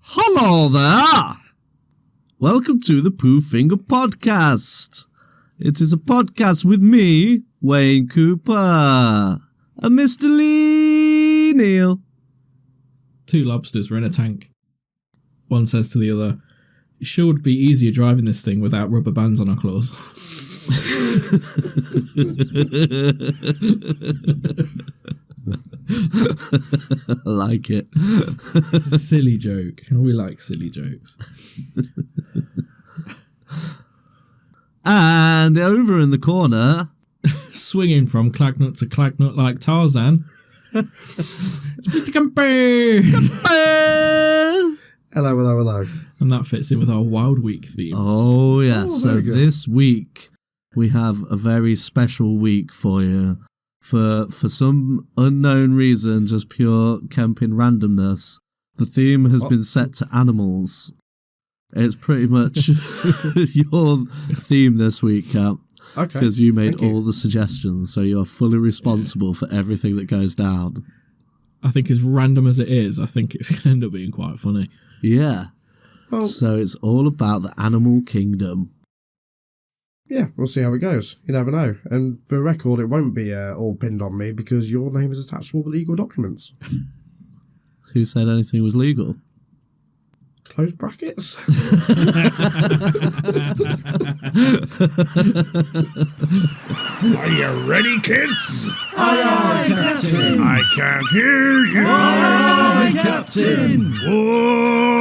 Hello there! Welcome to the Pooh Finger Podcast. It is a podcast with me, Wayne Cooper, and Mr. Lee Neal. Two lobsters were in a tank. One says to the other, "It sure would be easier driving this thing without rubber bands on our claws." I like it. It's a silly joke. We like silly jokes. And over in the corner, swinging from Clagnut to Clagnut like Tarzan, it's Mr. Kemp. Hello. And that fits in with our Wild Week theme. Oh, yes. Oh, so very good. this week, we have a very special week for you. For some unknown reason, just pure camping randomness, the theme has been set to animals. It's pretty much your theme this week, Kemp. Okay. Because you made Thank you. all the suggestions, so you're fully responsible for everything that goes down. I think as random as it is, I think it's going to end up being quite funny. Yeah. Well, So it's all about the animal kingdom. yeah, we'll see how it goes. You never know. And for record, it won't be all pinned on me because your name is attached to all the legal documents. Who said anything was legal? Close brackets. Are you ready, kids? Aye, aye, Captain. I can't hear you. Aye, Captain. Whoa!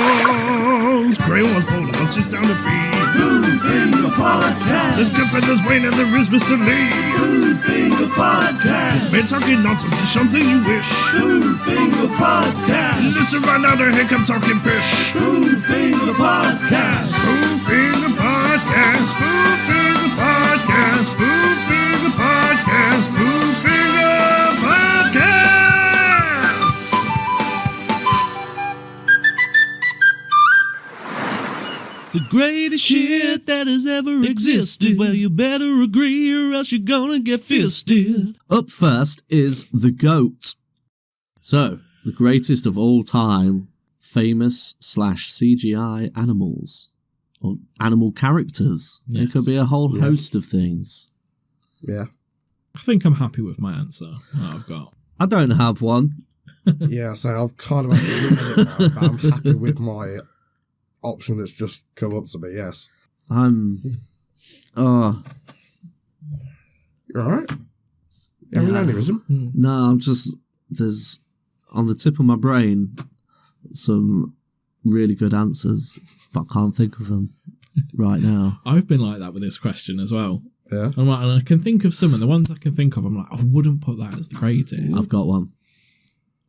Grey one's pulling us down the feet. Pooh Finger Podcast. There's Cupid, there's Wayne, and there is Mr. Lee. Pooh Finger Podcast. We're talking nonsense is something you wish. Pooh Finger Podcast. Listen right now, the heck I'm talking fish. Pooh Finger Podcast. Pooh Finger Podcast. Pooh Finger Podcast. Pooh Finger Podcast. Pooh Finger Podcast. The greatest shit that has ever existed. Well, you better agree or else you're gonna get fisted. Up first is the goat. So, the greatest of all time, famous / CGI animals. Or animal characters. It Yes. could be a whole host of things. Yeah. I think I'm happy with my answer that I've got. I don't have one. Yeah, so I've kind of had to limit it, but I'm happy with my option that's just come up to me, yes. I'm... Oh, You alright? You having Yeah. an aneurysm? no, I'm just... There's... On the tip of my brain, some really good answers, but I can't think of them right now. I've been like that with this question as well. Yeah. I'm like, and I can think of some, and the ones I can think of, I'm like, I wouldn't put that as the greatest. I've got one.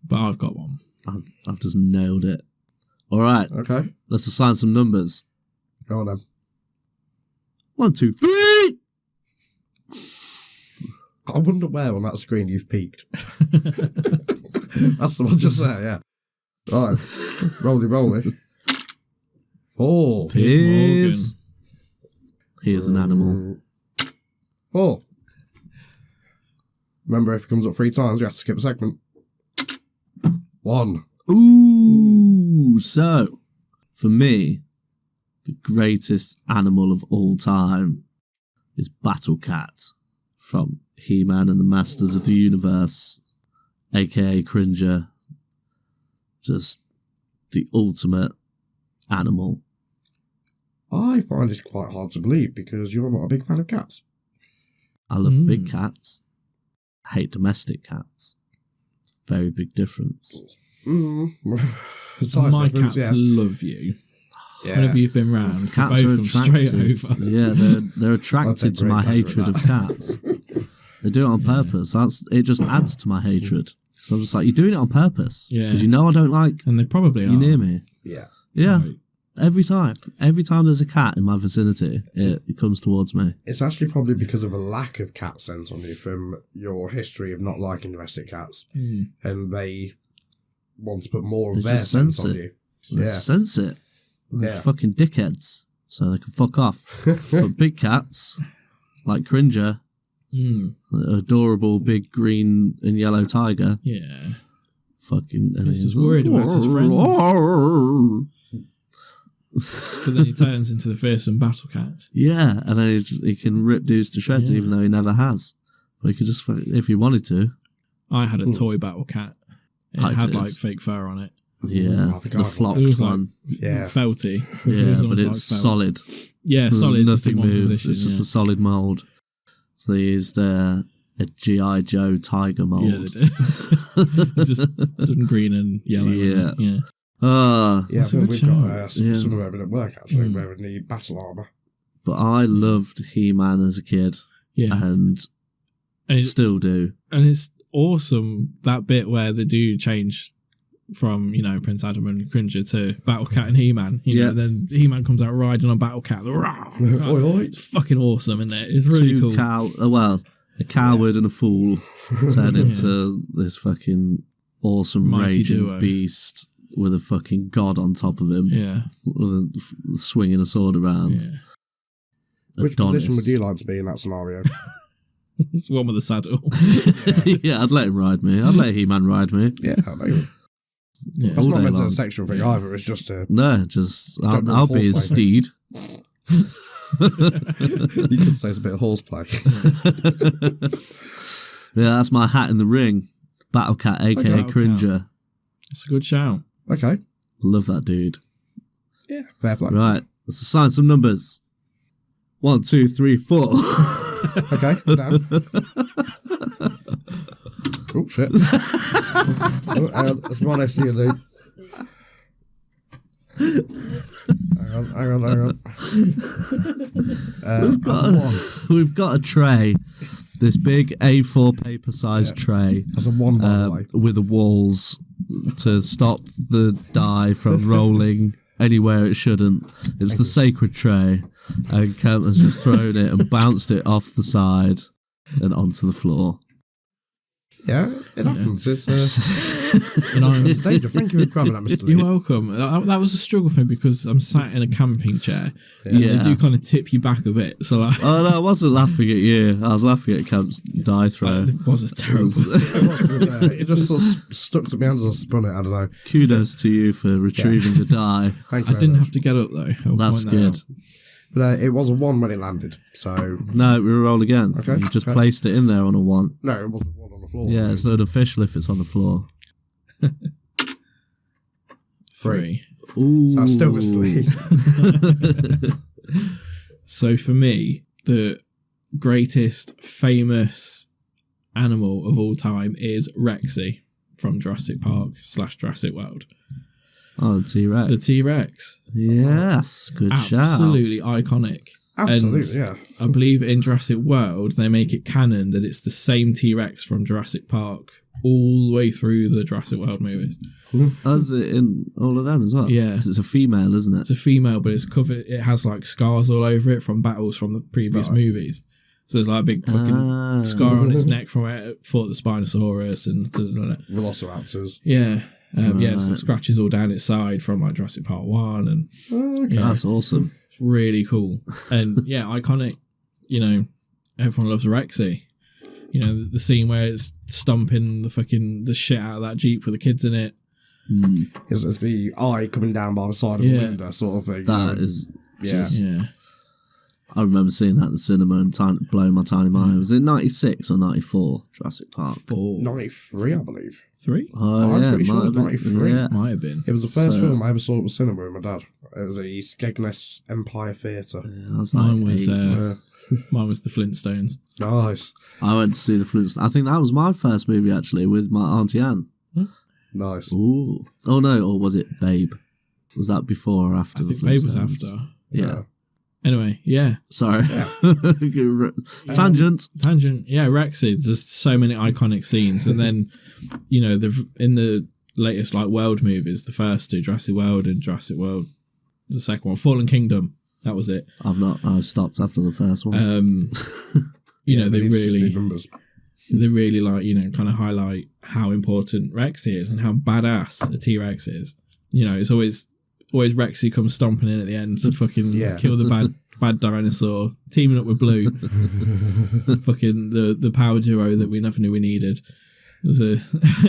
But I've got one. I've just nailed it. All right, Okay. let's assign some numbers. Go on then. 1, 2, 3. I wonder where on that screen you've peaked. That's the one just there, yeah. Right. Roly. 4. Here's an animal. 4. Remember, if it comes up 3 times, you have to skip a segment. 1. Ooh, so for me, the greatest animal of all time is Battle Cat from He-Man and the Masters of the Universe, aka Cringer. Just the ultimate animal. I find this quite hard to believe because you're not a big fan of cats. I love big cats. I hate domestic cats. Very big difference. Size My difference, cats yeah. love you. Yeah. Whenever you've been round, Cats both are come straight attracted. over. Yeah, they're attracted to great my pleasure in hatred of that. cats. They do it on purpose. It just adds to my hatred. So I'm just like, you're doing it on purpose. Yeah. Because you know I don't like And they probably are. you near me. Yeah. Yeah. Right. Every time there's a cat in my vicinity, it comes towards me. It's actually probably because of a lack of cat sense on you from your history of not liking domestic cats. And they want to put more They of their just sense sense on it. you. They sense it. They're Yeah. fucking dickheads. So they can fuck off. But big cats, like Cringer, adorable big green and yellow tiger. Yeah. Fucking. He's just worried about his friends. But then he turns into the fearsome battle cat. Yeah, and then he can rip dudes to shreds even though he never has. But he could just, if he wanted to. I had a toy battle cat. It had like fake fur on it. Yeah, the flocked one. Yeah. Felty. Yeah, but it's solid. Yeah, solid. Nothing moves. Position, it's just a solid mould. So they used a G.I. Joe tiger mould. Yeah, they did. Just done green and yellow. Yeah. Yeah. Yeah, That's a good we've shout. got some of them at work actually, wearing the battle armour. But I loved He-Man as a kid. Yeah. And still do. And it's awesome, that bit where they do change from, Prince Adam and Cringer to Battle Cat and He-Man. You know, then He-Man comes out riding on Battle Cat. It's fucking awesome, isn't it? It's really cool. A coward and a fool turned into this fucking awesome Mighty raging duo. beast with a fucking god on top of him. Yeah. Swinging a sword around. Yeah. Which Adonis. position would you like to be in that scenario? One with the saddle. Yeah, I'd let him ride me. I'd let He-Man ride me. Yeah, I know. Yeah. That's All not day meant to long. a sexual thing either. It's just a. No, just General I'll be his horseplay. steed. You could say it's a bit of horseplay. Yeah, that's my hat in the ring. Battle Cat, aka Battle Cringer. It's a good shout. Okay. Love that dude. Yeah, fair play. Right, let's assign some numbers. 1, 2, 3, 4. Okay, down. Oh, shit. That's one I see you, dude. Hang on. That's a 1. We've got a tray. This big A4 paper sized tray. That's a 1, by the way. With the walls to stop the die from rolling anywhere it shouldn't. It's the sacred tray. And Kemp has just thrown it and bounced it off the side and onto the floor. Yeah, it happens. It's I'm it's a danger. Thank you for grabbing that, Mr. Lee. You're welcome. That was a struggle for me because I'm sat in a camping chair. Yeah. They do kind of tip you back a bit. So like, Oh no, I wasn't laughing at you. I was laughing at Kemp's die throw. it was a terrible. It just sort of stuck to my hands and spun it. I don't know. Kudos to you for retrieving the die. Thank you. I didn't have to get up though. I'll That's point that good. out. But it was a 1 when it landed. So No, we roll again. Okay, You just okay. placed it in there on a 1. no, it wasn't 1 on the floor. Yeah, it's not official if it's on the floor. 3. Ooh. So I still missed the lead. So for me, the greatest famous animal of all time is Rexy from Jurassic Park / Jurassic World. Oh, the T-Rex. The T-Rex. Yes, good shout. Absolutely iconic. Absolutely, And yeah. I believe in Jurassic World, they make it canon that it's the same T-Rex from Jurassic Park all the way through the Jurassic World movies. As it in all of them as well. Yeah. 'Cause it's a female, isn't it? It's a female, but it's covered. It has like scars all over it from battles from the previous movies. So there's like a big fucking scar on its neck from where it fought the Spinosaurus and Velociraptors. yeah. It's got scratches all down its side from like Jurassic Park 1 and That's awesome. it's really cool. And yeah, iconic, everyone loves Rexy. The scene where it's stomping the shit out of that Jeep with the kids in it. It's the eye coming down by the side of the window sort of thing. That is just... Yeah. I remember seeing that in the cinema and blowing my tiny mind. Was it 96 or 94, Jurassic Park? 4. 93, I believe. 3? Oh, I'm yeah. pretty sure it was might have been. 93. Yeah. Might have been. It was the first So- film I ever saw at the cinema with my dad. It was a Skegness Empire Theatre. I was like Mine was 8. mine was the Flintstones. Nice. I went to see the Flintstones. I think that was my first movie, actually, with my Auntie Anne. Nice. Ooh. Oh, no. Or was it Babe? Was that before or after I the think Babe was Flintstones? after. Yeah. Anyway, yeah. Sorry. Tangent. Tangent. Yeah, Rexy. There's so many iconic scenes. And then, in the latest World movies, the first two, Jurassic World and Jurassic World, the second one, Fallen Kingdom. That was it. I've stopped after the first one. They really kind of highlight how important Rexy is and how badass a T-Rex is. It's always Rexy comes stomping in at the end to fucking kill the bad dinosaur, teaming up with Blue. Fucking the power duo that we never knew we needed. There's a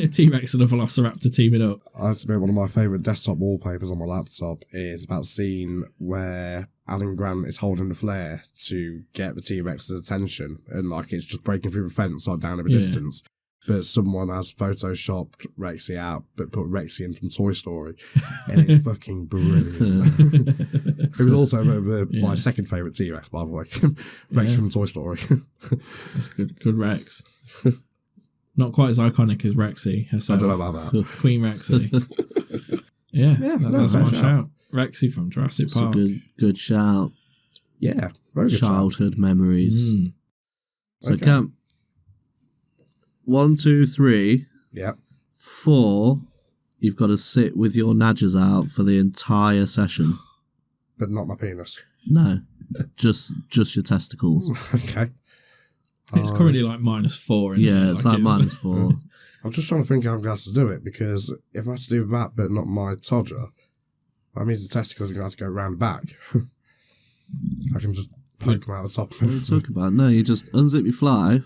T-Rex and a Velociraptor teaming up. I have to admit, one of my favourite desktop wallpapers on my laptop is about scene where Alan Grant is holding the flare to get the T-Rex's attention, and like it's just breaking through the fence like down a distance. But someone has photoshopped Rexy out, but put Rexy in from Toy Story, and it's fucking brilliant. It was also my second favourite T-Rex, by the way. Rex from Toy Story. That's good Rex. Not quite as iconic as Rexy herself. I don't know about that. Queen Rexy. That's my shout. Rexy from Jurassic It's Park. a good shout. Yeah, very good Childhood memories. So, Okay. Kemp, 1, 2, 3, Yep. 4, you've got to sit with your nadgers out for the entire session. But not my penis. No, just your testicles. Okay. It's currently like -4. isn't Yeah, it? it's like -4. I'm just trying to think how I'm going to have to do it, because if I have to do that but not my todger, that means the testicles are going to have to go round the back. I can just poke them out the top. What are you talking about? No, you just unzip your fly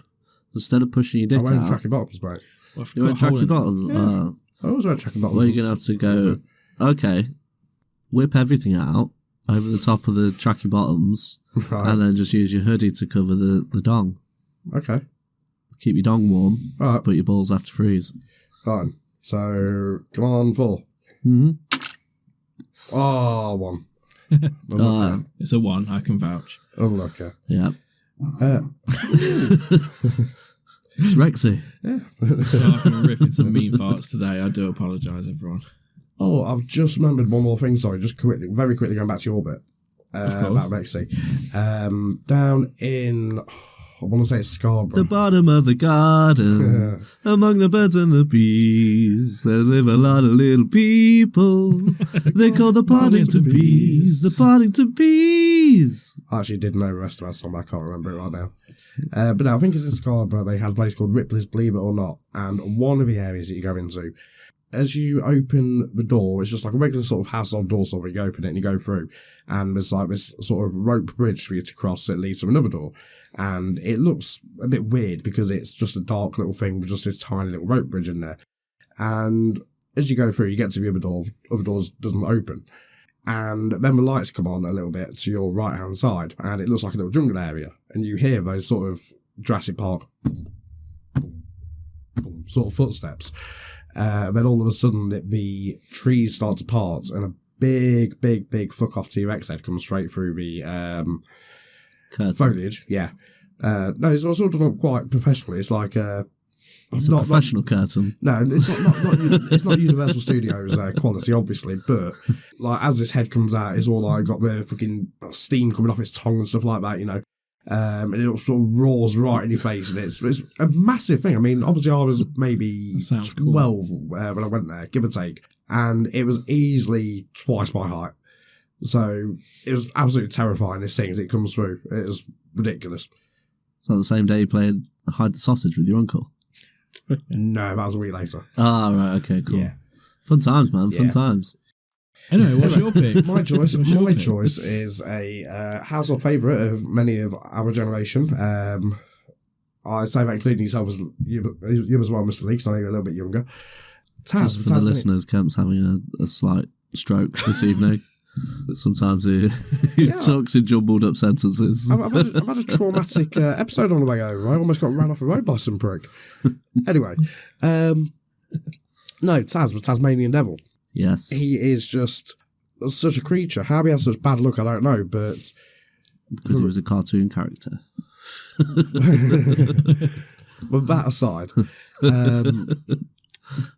instead of pushing your I dick went out. tracky bottoms, mate. Well, I've You went got a hole tracky in- bottoms? Yeah. I always wear tracky bottoms. Well, you're going to have to go, okay, whip everything out over the top of the tracky bottoms Right. and then just use your hoodie to cover the dong. Okay. Keep your dong warm, Alright. but your balls have to freeze. Fine. So, come on, 4. Mm-hmm. Oh, 1. It's a 1. I can vouch. Unlucky. Yeah. Uh, It's Rexy. yeah. So I've been ripping some mean farts today. I do apologise, everyone. Oh, I've just remembered one more thing, sorry, just very quickly going back to your bit. About Rexy. Down in, I want to say it's Scarborough. The bottom of the garden, among the birds and the bees, there live a lot of little people. They call the Poddington Bees, the Poddington Bees. I actually did know the rest of that song, but I can't remember it right now. But no, I think it's in Scarborough. They had a place called Ripley's, believe it or not, and one of the areas that you go into, as you open the door, it's just like a regular sort of household door, so you open it and you go through, and there's like this sort of rope bridge for you to cross that leads to another door. And it looks a bit weird because it's just a dark little thing with just this tiny little rope bridge in there. And as you go through, you get to the other door, other doors doesn't open. And then the lights come on a little bit to your right hand side, and it looks like a little jungle area. And you hear those sort of Jurassic Park boom, boom, boom, sort of footsteps. Then all of a sudden the trees start to part, and a big fuck off T-Rex head comes straight through the Curtain. foliage. Yeah. No, it's also done up quite professionally. It's like It's a professional curtain. no, it's it's not Universal Studios quality, obviously, but like as this head comes out, it's all like got the fucking steam coming off its tongue and stuff like that, you know. And it sort of roars right in your face, and it's a massive thing. I mean, obviously I was maybe Sounds cool. 12 when I went there, give or take, and it was easily twice my height. So it was absolutely terrifying, this thing, as it comes through. It was ridiculous. It's not the same day you played Hide the Sausage with your uncle. No, that was a week later. Ah, right, okay, cool. Yeah. Fun times, man, fun Yeah. times. Anyway, what's your pick? My choice What's your pick? choice is a household favourite of many of our generation. I say that including yourself as you as well, Mr. Lee, because I know you're a little bit younger. Just for the listeners, Kemp's having a slight stroke this evening. Sometimes he Yeah. talks in jumbled up sentences. I've had a traumatic episode on the way over. I almost got ran off a road by some prick. Anyway, no, Taz, the Tasmanian Devil. Yes. He is just such a creature. How he has such bad luck, I don't know, but Because he was a cartoon character. but that aside,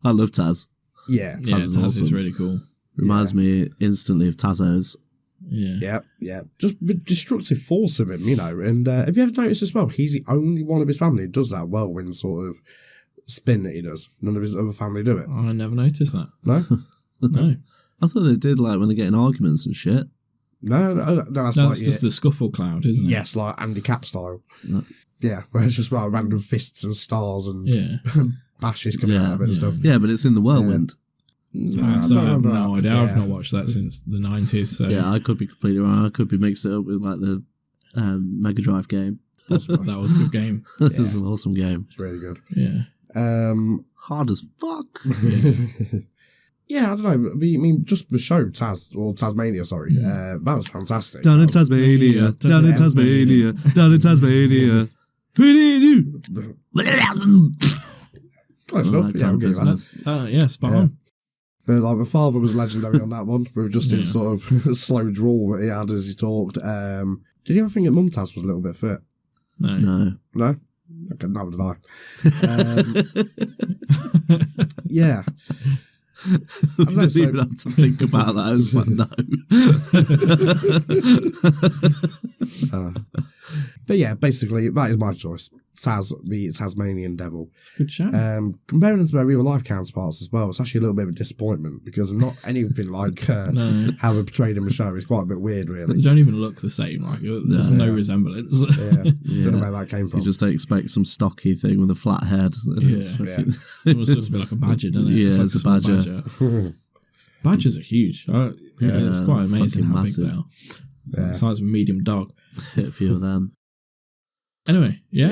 I love Taz. yeah, Yeah, is Taz is awesome. really cool. Reminds me instantly of Tazos. Yeah. yeah, just the destructive force of him, you know. And have you ever noticed as well, he's the only one of his family who does that whirlwind sort of spin that he does. None of his other family do it. I never noticed that. No? No. I thought they did, like, when they get in arguments and shit. No, that's That's like, just the scuffle cloud, isn't it? yes, like Andy Cap style. No. Yeah, where it's just like random fists and stars and Yeah. bashes coming Yeah, out of it and yeah. stuff. Yeah, but it's in the whirlwind. So I I don't have remember no that. idea. I've Yeah. not watched that since the 90s. So Yeah, I could be completely wrong. I could be mixing it up with, like, the Mega Drive game. that was a good game. It's an awesome game. It's really good. Yeah. Hard as fuck. Yeah, I don't know. I mean, just the show Tasmania. Sorry, that was fantastic. Down in That was- Tasmania, down in Tasmania, down in Tasmania. We need you. Close Oh, enough. that Yeah, kind we'll of give you that. business. Yeah, spot Yeah. on. But like the father was legendary on that one, with just his sort of slow drawl that he had as he talked. Did you ever think that Mum Tas was a little bit fit? No. No. No? Okay, neither did I. Yeah. We don't know, didn't so- even have to think about that. I was like, no. But yeah, basically, that is my choice. Taz, the Tasmanian Devil. It's a good show. Comparing them to their real life counterparts as well, it's actually a little bit of a disappointment because not anything like No. how they're portrayed in the show. It's quite a bit weird, really. They don't even look the same. Like there's no resemblance. Yeah, Yeah. don't know where that came from. You just expect some stocky thing with a flat head. It's Yeah. fucking- It was supposed to be like a badger, didn't it? Yeah, like it's a small badger. Badgers are huge. It's quite amazing fucking how massive. big they are. Yeah. The size of a medium dog. Hit a few of them. Anyway, yeah.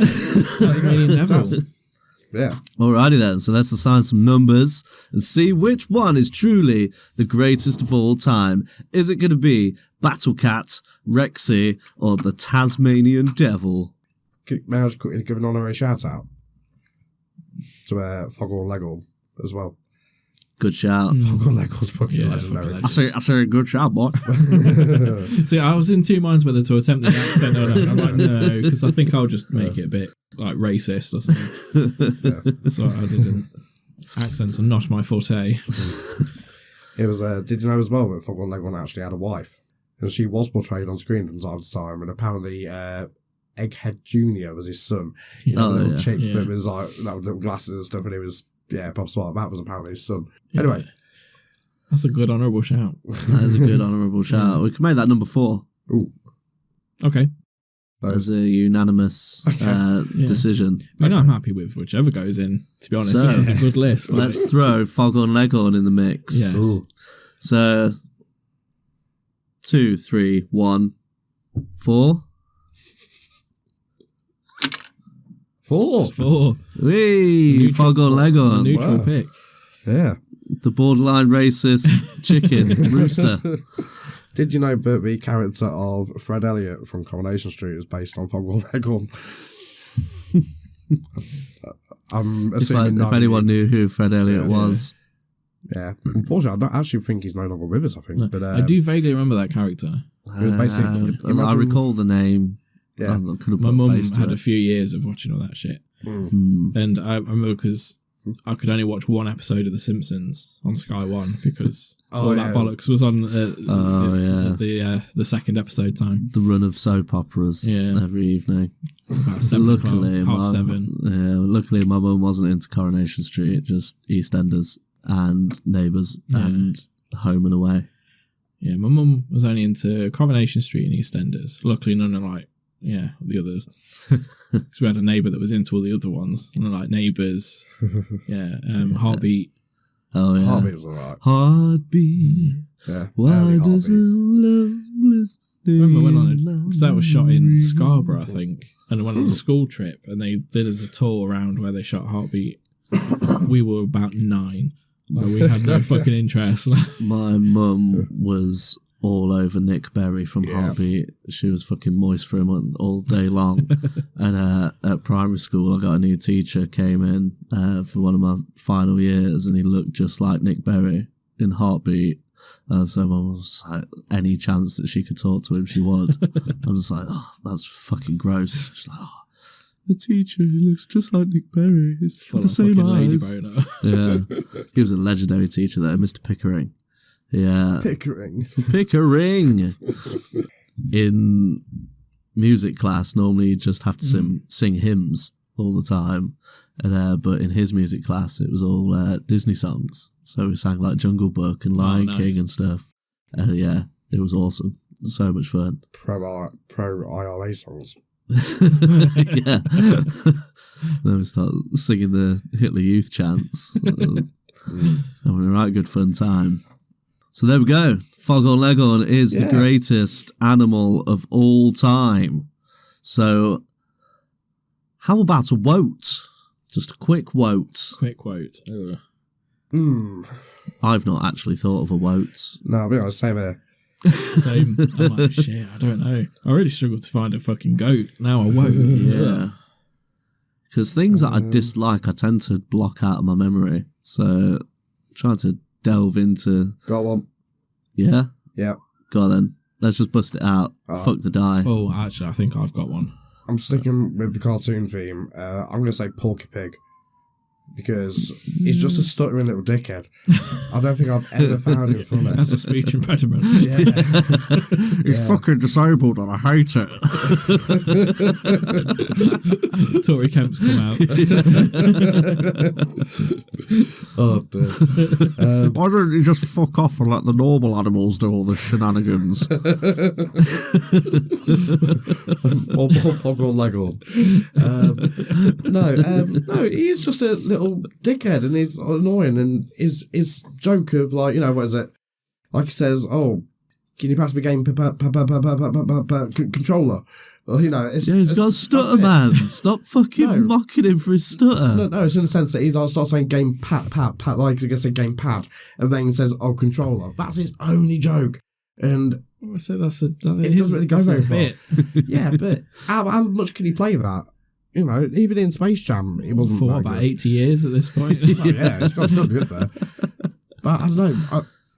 Tasmanian Devil. Yeah. Alrighty then, so let's assign some numbers and see which one is truly the greatest of all time. Is it going to be Battle Cat, Rexy, or the Tasmanian Devil? May I just quickly give an honorary shout out to Foghorn Leghorn as well. Good shout. Foghorn Leghorn's fucking Yeah, legendary. fucking I say a good shout, boy. See, I was in two minds whether to attempt the accent or not. I'm like, no, because I think I'll just make it a bit like racist or something. So I didn't. Accents are not my forte. It was. Did you know as well that Foghorn Leghorn actually had a wife, and she was portrayed on screen from time to time, and apparently Egghead Junior was his son. You know, Oh, the little yeah. chick Yeah. that was like that with little glasses and stuff, and it was Bob Smart. That was apparently his son. Anyway, Yeah. That's a good honourable shout. That is a good honourable shout. We can make that number 4 Okay. as a unanimous decision. I mean, I'm happy with whichever goes in, to be honest. So, this is a good list. Like, Let's throw Foghorn Leghorn in the mix. Yes. Ooh. So 2, 3, 1, 4. 4. 4. Whee! Foghorn Leghorn. Neutral Wow. pick. Yeah. The borderline racist chicken rooster. Did you know that the character of Fred Elliott from Coronation Street is based on Foghorn Leghorn? I'm assuming If anyone knew who Fred Elliott Yeah, was. Yeah. Unfortunately, I don't actually think he's no longer with us, I think. No, But I do vaguely remember that character. It was basically- I imagine- recall the name. Yeah. I couldn't My put a mum face to had it. a few years of watching all that shit. Hmm. And I remember because I could only watch one episode of The Simpsons on Sky One because all that bollocks was on the second episode time. The run of soap operas every evening. About 7 Luckily, o'clock, half my- 7. luckily my mum wasn't into Coronation Street, just EastEnders and Neighbours and Home and Away. Yeah, my mum was only into Coronation Street and EastEnders. Luckily, none of the others. Because we had a neighbour that was into all the other ones. And like Neighbours, Heartbeat. Oh yeah. Heartbeat was alright. Heartbeat. Yeah. Why Early does Heartbeat. love listening? I remember we went on because that was shot in Scarborough, I think, and I went on a school trip, and they did us a tour around where they shot Heartbeat. We were about 9. Like, we had no fucking interest. My mum was all over Nick Berry from Yeah. Heartbeat. She was fucking moist for him all day long. And at primary school, I got a new teacher, came in for one of my final years, and he looked just like Nick Berry in Heartbeat. So Mum was like, any chance that she could talk to him, she would. I was like, oh, that's fucking gross. She's like, oh, the teacher, he looks just like Nick Berry. He's got the same Lady eyes. boner. Yeah. He was a legendary teacher there, Mr. Pickering. Yeah. Pickering. Pickering. In music class, normally you just have to sing hymns all the time. And, but in his music class, it was all Disney songs. So we sang like Jungle Book and Lion nice. King and stuff. And yeah, it was awesome. So much fun. Pro IRA songs. Yeah. Then we start singing the Hitler Youth chants. Having a right good fun time. So there we go. Foghorn Leghorn is the greatest animal of all time. So how about a vote Just a quick wote. Quick quote. Ugh. I've not actually thought of a wote. No, I'll be honest, same here. Same. I'm like, shit, I don't know. I really struggled to find a fucking goat. Now I won't. Yeah. Because things that I dislike, I tend to block out of my memory. So, trying to delve into... Got one. Yeah? Yeah. Go on then. Let's just bust it out. Fuck the die. Oh, actually, I think I've got one. I'm sticking with the cartoon theme. I'm going to say Porky Pig. Because he's just a stuttering little dickhead. I don't think I've ever found him funny. That's a speech impediment. Yeah. He's fucking disabled and I hate it. Tory Kemp's come out. Oh, dear. Why don't you just fuck off and let the normal animals do all the shenanigans? Or Fog or Leghorn. No, he's just a little dickhead and he's annoying, and his joke of, like, you know, what is it? Like he says, oh, can you pass me game controller? Or, you know, he's got a stutter, man. Stop fucking mocking him for his stutter. No, it's in the sense that he starts saying game pat, like he's going to say game pad, and then he says, oh, controller. That's his only joke. And I said it doesn't really go very far. Yeah, but how much can he play that? You know, even in Space Jam, he wasn't for about 80 years at this point. Oh, yeah, it's got to be up there. But I don't know.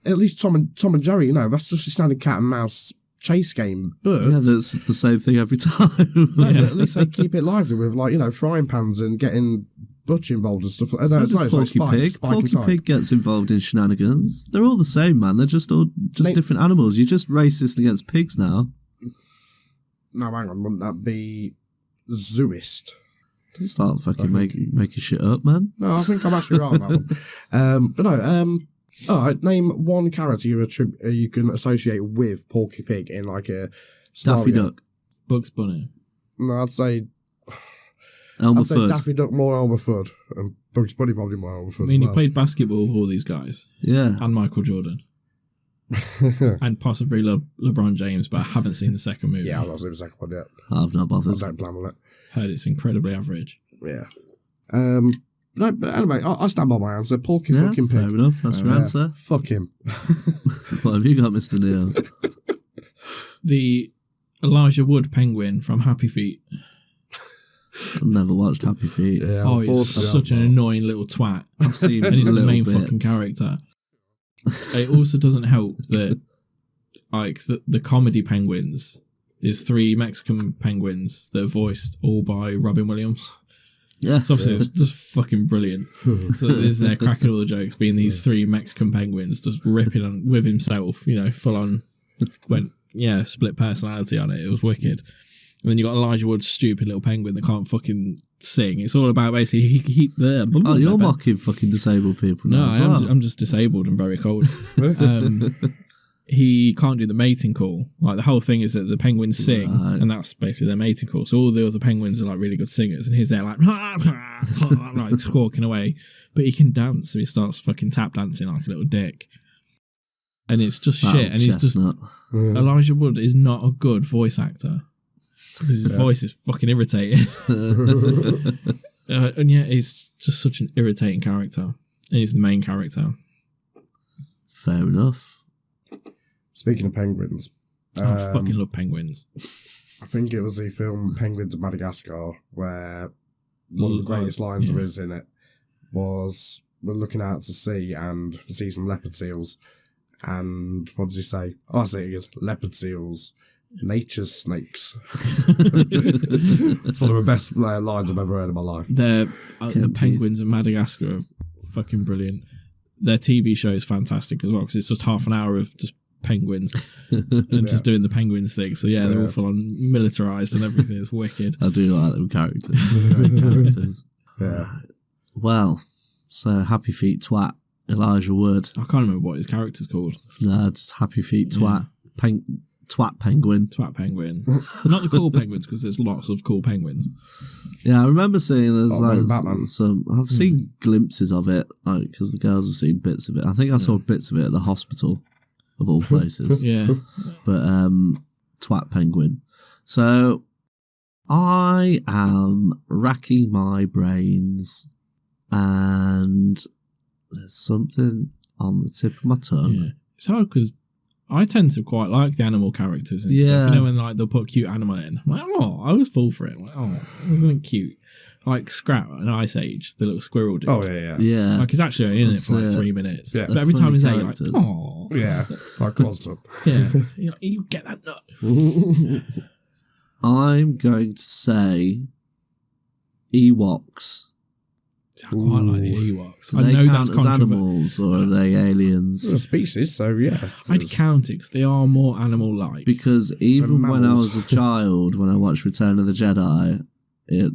At least Tom and Jerry, you know, that's just a standard cat and mouse chase game. But yeah, that's the same thing every time. No, but at least they keep it lively with, like, you know, frying pans and getting Butch involved and stuff. So does Porky Pig. Porky Pig gets involved in shenanigans. They're all the same, man. They're just different animals. You're just racist against pigs now. No, hang on. Wouldn't that be Zooist? Don't start fucking making shit up, man. No, I think I'm actually right on that one. But no, all right, name one character you can associate with Porky Pig in, like, a scenario. Daffy Duck. Bugs Bunny. No, I'd say Elmer Daffy Duck more Elmer Fudd, and Bugs Bunny probably more Elmer Fudd. I mean, he played basketball with all these guys. Yeah. And Michael Jordan. And possibly LeBron James, but I haven't seen the second movie. Yeah, I've not seen the second one yet. I've not bothered. I don't plan on it. Heard it's incredibly average. Yeah. No, but anyway, I stand by my answer. Porky fucking Pig. Fair enough, that's your answer. Fuck him. What have you got, Mr. Neil? The Elijah Wood penguin from Happy Feet. I've never watched Happy Feet. Yeah, oh, he's such an annoying little twat. I've seen and he's the main bits. fucking character. It also doesn't help that, like, the comedy penguins is 3 Mexican penguins that are voiced all by Robin Williams. Yeah. So obviously it was just fucking brilliant. So there's there cracking all the jokes, being these 3 Mexican penguins just ripping on with himself, you know, full on, split personality on it. It was wicked. And then you got Elijah Wood's stupid little penguin that can't fucking sing. It's all about basically you're mocking fucking disabled people now. No, I'm just disabled and very cold. He can't do the mating call. Like, the whole thing is that the penguins sing, and that's basically their mating call. So all the other penguins are like really good singers, and he's there like like squawking away. But he can dance, so he starts fucking tap dancing like a little dick. And it's just shit. And he's just Elijah Wood is not a good voice actor because his voice is fucking irritating. And yet he's just such an irritating character, and he's the main character. Fair enough. Speaking of penguins, I fucking love penguins. I think it was the film Penguins of Madagascar where one of the greatest lines there is in it was, we're looking out to sea and see some leopard seals. And what does he say? Oh, I see, he goes, leopard seals, nature's snakes. It's one of the best lines I've ever heard in my life. The Penguins of Madagascar are fucking brilliant. Their TV show is fantastic as well, because it's just half an hour of just penguins and just doing the penguins thing. So they're all full on militarized and everything. It's wicked. I do like them characters. Great characters. Yeah. Well, so Happy Feet twat Elijah Wood. I can't remember what his character's called. No, just Happy Feet twat. Twat penguin. Twat penguin. Not the cool penguins, because there's lots of cool penguins. Yeah, I remember seeing there's Batman. I've seen glimpses of it, like, because the girls have seen bits of it. I think I saw bits of it at the hospital, of all places. Yeah. But twat penguin. So I am racking my brains, and there's something on the tip of my tongue. Yeah. It's hard because I tend to quite like the animal characters and stuff. Yeah. You know, when like they'll put a cute animal in. I'm like, oh, I was full for it. I'm like, oh, wasn't it cute? Like Scrap in Ice Age, the little squirrel dude. Oh, yeah. Yeah. Like he's actually in it That's for like it. 3 minutes. Yeah. But every Funny time he's there, you're like, characters. oh. Yeah, like constant. Yeah. You're like, you get that nut. I'm going to say Ewoks. I quite like the Ewoks. Do I they know count that's as controversial. animals or are they aliens? They're a species, so yeah. I'd count it because they are more animal-like. Because even when I mammals. was a child, when I watched Return of the Jedi,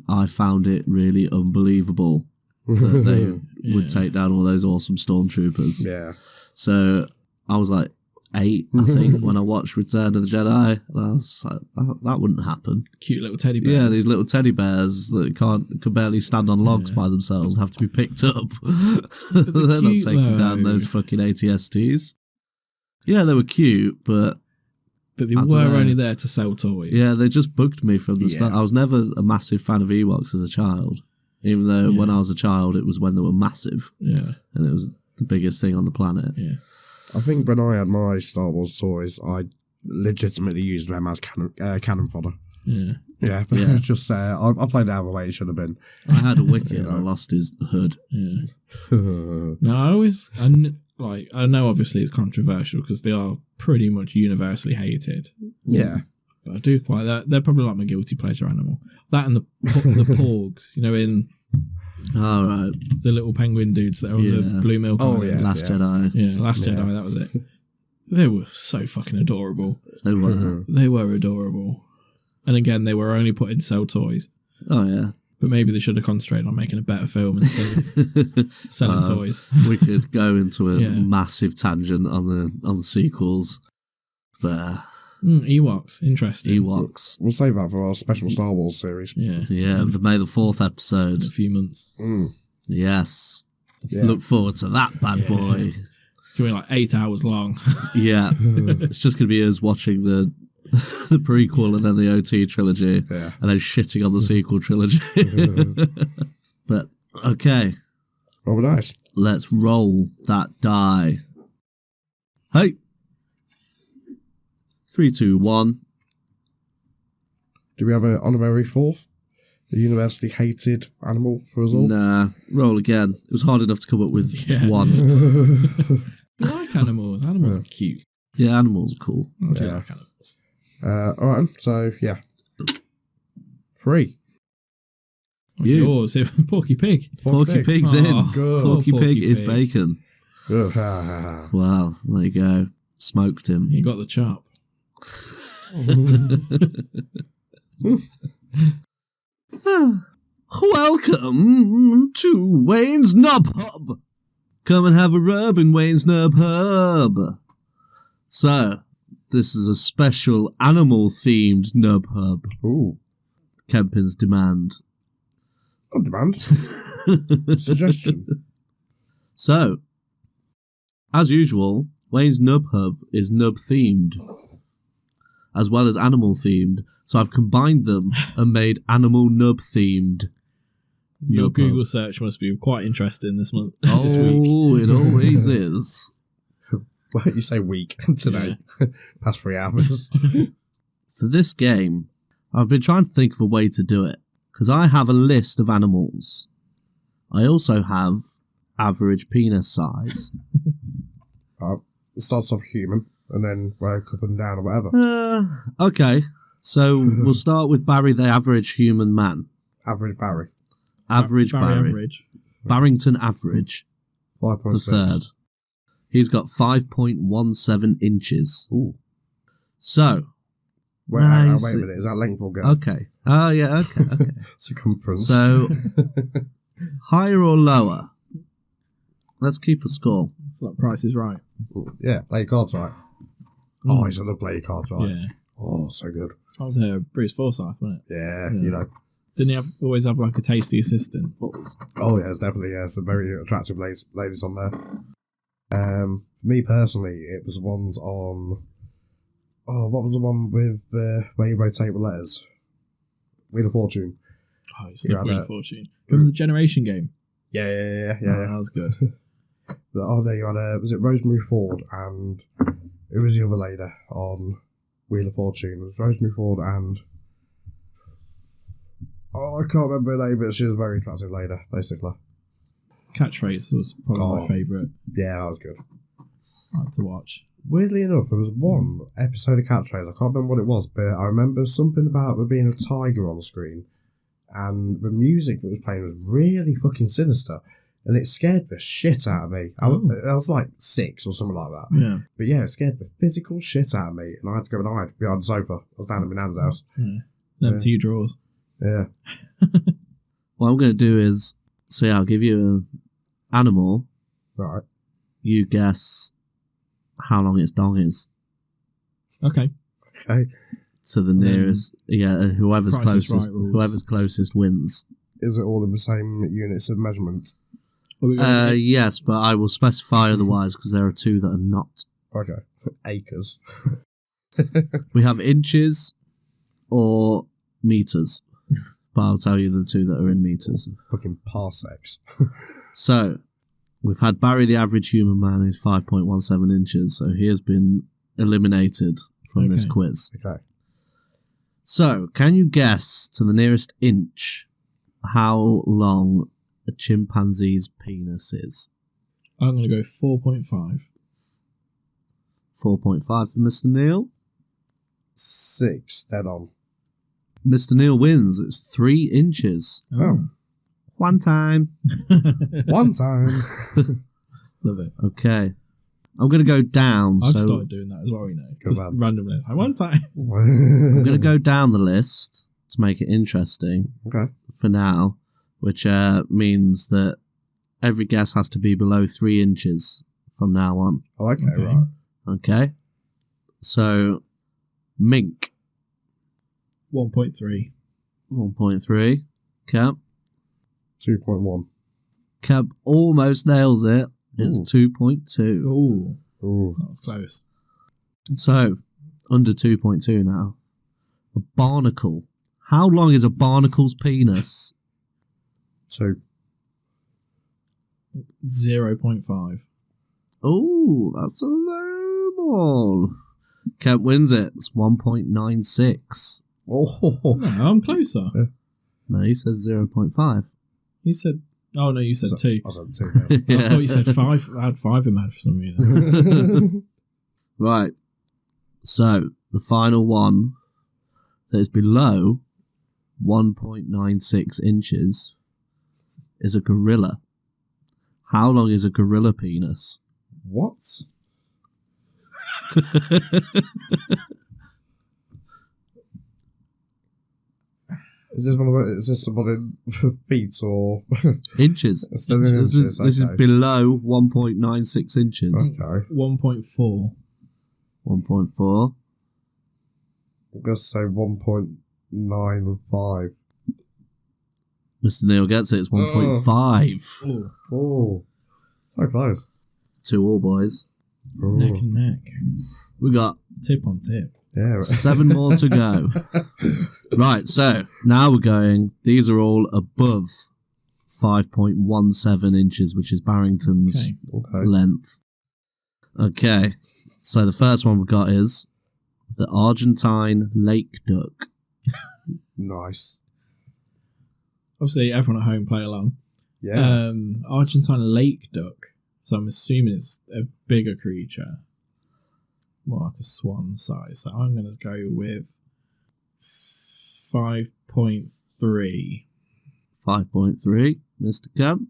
I found it really unbelievable that they would take down all those awesome stormtroopers. Yeah. So I was like 8, I think, when I watched Return of the Jedi. And I was like, that wouldn't happen. Cute little teddy bears. Yeah, these little teddy bears that can barely stand on logs by themselves have to be picked up. They're not cute, taking down though. those fucking ATSTs. Yeah, they were cute, but But they I were dunno. only there to sell toys. yeah, they just bugged me from the Yeah. start. I was never a massive fan of Ewoks as a child, even though when I was a child, it was when they were massive Yeah. and it was the biggest thing on the planet. Yeah. I think when I had my Star Wars toys, I legitimately used them as cannon fodder. Yeah. Yeah, Yeah. just I played it out of the way it should have been. I had a Wicket, I lost his hood. Yeah. No, I know obviously it's controversial because they are pretty much universally hated. Yeah. But I do quite that. They're probably like my guilty pleasure animal. That and the porgs, you know, in All right, the little penguin dudes that are on the Yeah. blue milk. Oh, Island. yeah. Last Jedi. Yeah, Last Yeah. Jedi, that was it. They were so fucking adorable. They were. They were adorable. And again, they were only put in sell toys. Oh yeah. But maybe they should have concentrated on making a better film instead of selling toys. We could go into a Yeah. massive tangent on the sequels, but Ewoks, interesting. Ewoks. We'll save that for our special Star Wars series. Yeah, Yeah, the May the 4th episode. in a few months. Yes. Yeah. Look forward to that bad boy. It's going to be like 8 hours long. Yeah. It's just going to be us watching the prequel and then the OT trilogy Yeah. and then shitting on the sequel trilogy. But, okay, Oh, nice. let's roll that die. Hey. 3, 2, 1. Do we have an honorary fourth? A universally hated animal for us all? Nah, roll again. It was hard enough to come up with Yeah. one. I like animals. Animals are cute. Yeah, animals are cool. I do Yeah. like animals. All right, so yeah. 3. You. Yours, Porky Pig. Porky Pig's Oh, in. good. Porky Porky Pig is Pig. bacon. Good. Ha, ha, ha. Well, there you go. Smoked him. You got the chop. Welcome to Wayne's Nub Hub. Come and have a rub in Wayne's Nub Hub. So, this is a special animal-themed Nub Hub. Ooh. Kempin's demand. On demand. Suggestion. So, as usual, Wayne's Nub Hub is nub-themed, as well as animal-themed. So I've combined them and made animal nub-themed. Your Nub Google Hub. search must be quite interesting this month. Oh, This week. it always is. Why don't you say week today? Past 3 hours. For this game, I've been trying to think of a way to do it, because I have a list of animals. I also have average penis size. It starts off human and then work up and down or whatever. Okay, so we'll start with Barry the average human man. Average Barry. Average Barry. Average. Barrington average, 5.6. the third. He's got 5.17 inches. Ooh. So, Wait, hang on, Nice. wait a minute. Is that length or girth? okay. Oh, yeah, okay. Circumference. So, higher or lower? Let's keep a score. It's like Price is Right. yeah, play your cards right. Oh, he's gonna play your cards right. Yeah. Oh, so good. That was Bruce Forsyth, wasn't it? Yeah, Yeah. you know. Didn't he always have like a tasty assistant? Oh, yeah, it's definitely, yeah, some very attractive ladies on there. Me personally, it was the ones on. Oh, what was the one with where you rotate with letters? Wheel of Fortune. Oh, it's You the had Wheel a- of Fortune. Remember the Generation game? Yeah. That was good. But, oh no, you had was it Rosemary Ford and who was the other lady on Wheel of Fortune? It was Rosemary Ford and I can't remember her name, but she was a very attractive lady, basically. Catchphrase was probably my favourite. Yeah, that was good. I like to watch. Weirdly enough, there was one episode of Catchphrase, I can't remember what it was, but I remember something about there being a tiger on the screen, and the music that was playing was really fucking sinister, and it scared the shit out of me. I was like 6 or something like that. Yeah. But yeah, it scared the physical shit out of me, and I had to go and hide behind the sofa. I was down at my nan's house. Them 2 drawers. Yeah. What I'm going to do is, I'll give you an animal. Right. You guess how long its dong is. Okay. Okay. To the nearest, and whoever's Price is closest, Right rules. whoever's closest wins. Is it all in the same units of measurement? Yes, but I will specify otherwise because there are 2 that are not. Okay. Acres. We have inches or meters, but I'll tell you the 2 that are in meters. Fucking parsecs. So, we've had Barry, the average human man, who's 5.17 inches, so he has been eliminated from this Okay. quiz. Okay. So, can you guess to the nearest inch how long a chimpanzee's penis is? I'm going to go 4.5. 4.5 for Mr. Neil. 6, dead on. Mr. Neil wins. It's 3 inches. Oh. One time. One time. Love it. Okay. I'm going to go down. I've so started doing that as well, Just man. randomly. I one time. I'm going to go down the list to make it interesting Okay. for now, which means that every guess has to be below 3 inches from now on. Oh, okay, Okay. right. Okay? So, mink, 1.3. 1.3. Kemp. 2.1. Kemp almost nails it. It's Ooh. 2.2. Ooh, Ooh. that was close. So, under 2.2 now. A barnacle. How long is a barnacle's penis? 2. 0.5. Oh, that's a low ball. Kemp wins it. It's 1.96. Oh. No, I'm closer. No, he says 0.5. You said... Oh, no, you said 2. I said 2 I thought you said 5. I had 5 in my head for some reason. Right. So, the final one that is below 1.96 inches is a gorilla. How long is a gorilla penis? What? Is this one in feet or Inches. It's still in This inches, is okay. below 1.96 inches. Okay. 1.4. 1.4. I'm gonna say 1.95. Mr. Neil gets it. It's 1.5. Oh, so close. 2 all, boys. Ooh. Neck and neck. We got Tip on tip. Yeah. Right. 7 more to go. Right, so now we're going. These are all above 5.17 inches, which is Barrington's Okay. Okay. length. Okay, so the first one we've got is the Argentine lake duck. Nice. Obviously, everyone at home play along. Yeah. Argentine lake duck. So I'm assuming it's a bigger creature. More like a swan size. So I'm going to go with 5.3. 5.3. Mr. Kemp.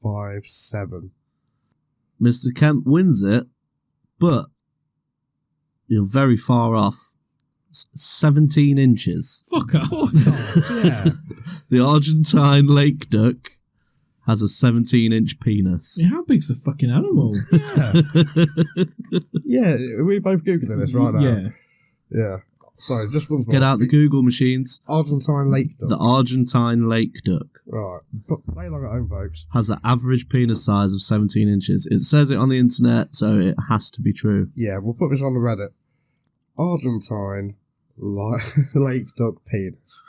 5'7". Mr. Kemp wins it, but you're very far off. 17 inches. Fuck off. Yeah. The Argentine lake duck has a 17-inch penis. Yeah, how big's the fucking animal? Yeah. We both googling this right now. Yeah. Yeah. Sorry, just once more. Get out the Google machines. Argentine lake duck. The Argentine lake duck Right. But play along at home, folks. has the average penis size of 17 inches. It says it on the internet, so it has to be true. Yeah, we'll put this on the Reddit. Argentine Lake duck penis.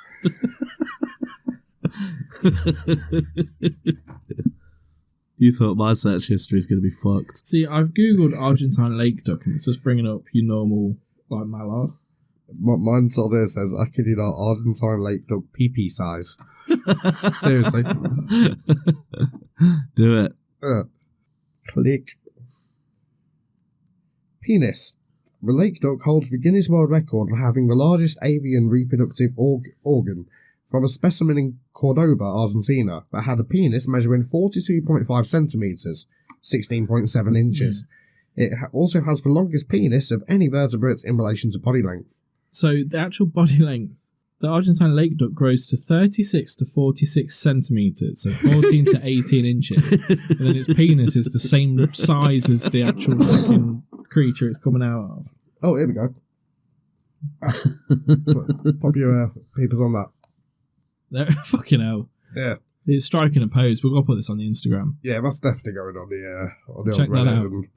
You thought my search history is going to be fucked. See, I've googled Argentine lake duck and it's just bringing up your normal, like, mallard. Mine's on there says, I kid you not, Argentine lake duck pee-pee size. Seriously. Do it. Click. Penis. The lake duck holds the Guinness World Record for having the largest avian reproductive organ from a specimen in Cordoba, Argentina, that had a penis measuring 42.5 centimetres, 16.7 inches. It also has the longest penis of any vertebrate in relation to body length. So the actual body length, the Argentine lake duck grows to 36 to 46 centimetres, so 14 to 18 inches. And then its penis is the same size as the actual fucking creature it's coming out of. Oh, here we go. Pop your papers on that. Fucking hell. Yeah. It's striking a pose. We're going to put this on the Instagram. Yeah, that's definitely going on the Check old that Reddit out. and-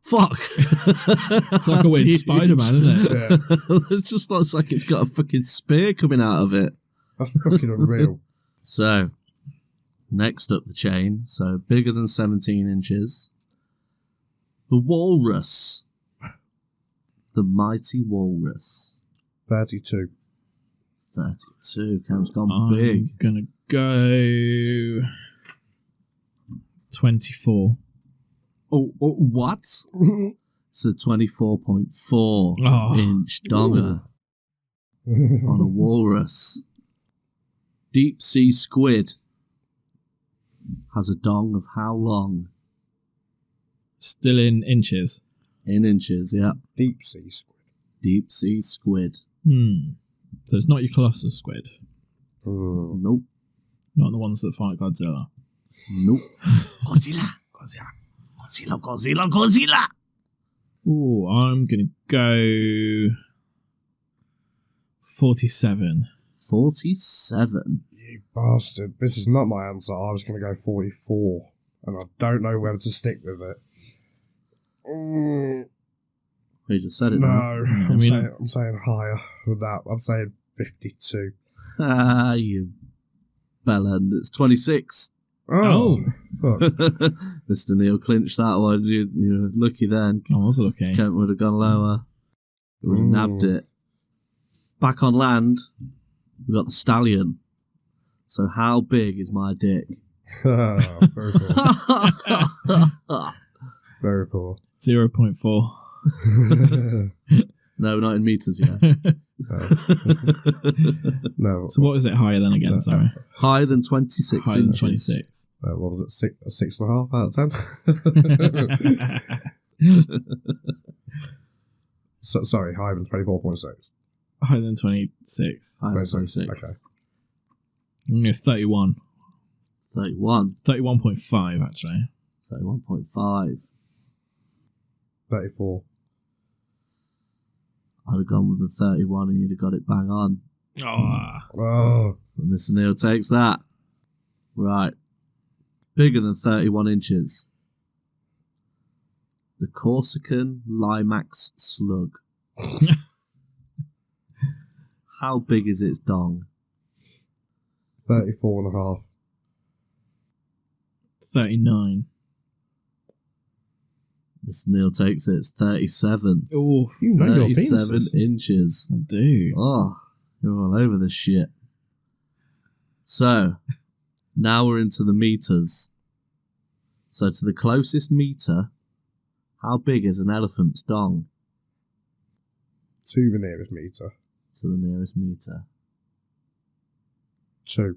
Fuck. It's like a weird Spider-Man, isn't it? Yeah, It just looks like it's got a fucking spear coming out of it. that's fucking unreal. So, next up the chain, so bigger than 17 inches. The walrus. The mighty walrus. 32. 32. Camp's gone I'm big. going to go 24. Oh, what? It's a 24.4 Oh. inch donger on a walrus. Deep sea squid has a dong of how long? Still in inches. In inches, yeah. Deep sea squid. Deep sea squid. So it's not your colossal squid. Nope. Not the ones that fight Godzilla. Nope. Godzilla. Godzilla. Godzilla. Godzilla. Godzilla. Ooh, I'm going to go 47. 47. You bastard. This is not my answer. I was going to go 44. And I don't know whether to stick with it. We just said it No, now. I'm saying higher than that. I'm saying 52. Ah, you bellend. It's 26. Oh. Fuck. Mr. Neil clinched that one. You're lucky then. I was looking. Kemp would have gone lower. He would have nabbed it. Back on land, we got the stallion. So how big is my dick? Very poor. Very poor. 0.4. No, not in meters yet. No. So what is it higher than again? Sorry. Higher than 26 Higher than inches. 26. What was it? 6.5 out of 10? Sorry, higher than 24.6. Higher than 26. Higher than 26, 26. okay. I'm going to 31. 31. 31.5, actually. 31.5. 34. I'd have gone with the 31 and you'd have got it bang on. Oh. And Mr. Neil takes that. Right. Bigger than 31 inches. The Corsican Limax slug. How big is its dong? 34.5. 39. Mr. Neil takes it. It's 37. Oh, You know your 37 penises. inches. I do. Oh, you're all over this shit. So, now we're into the meters. So, to the closest meter, how big is an elephant's dong? To the nearest meter. To the nearest meter. 2.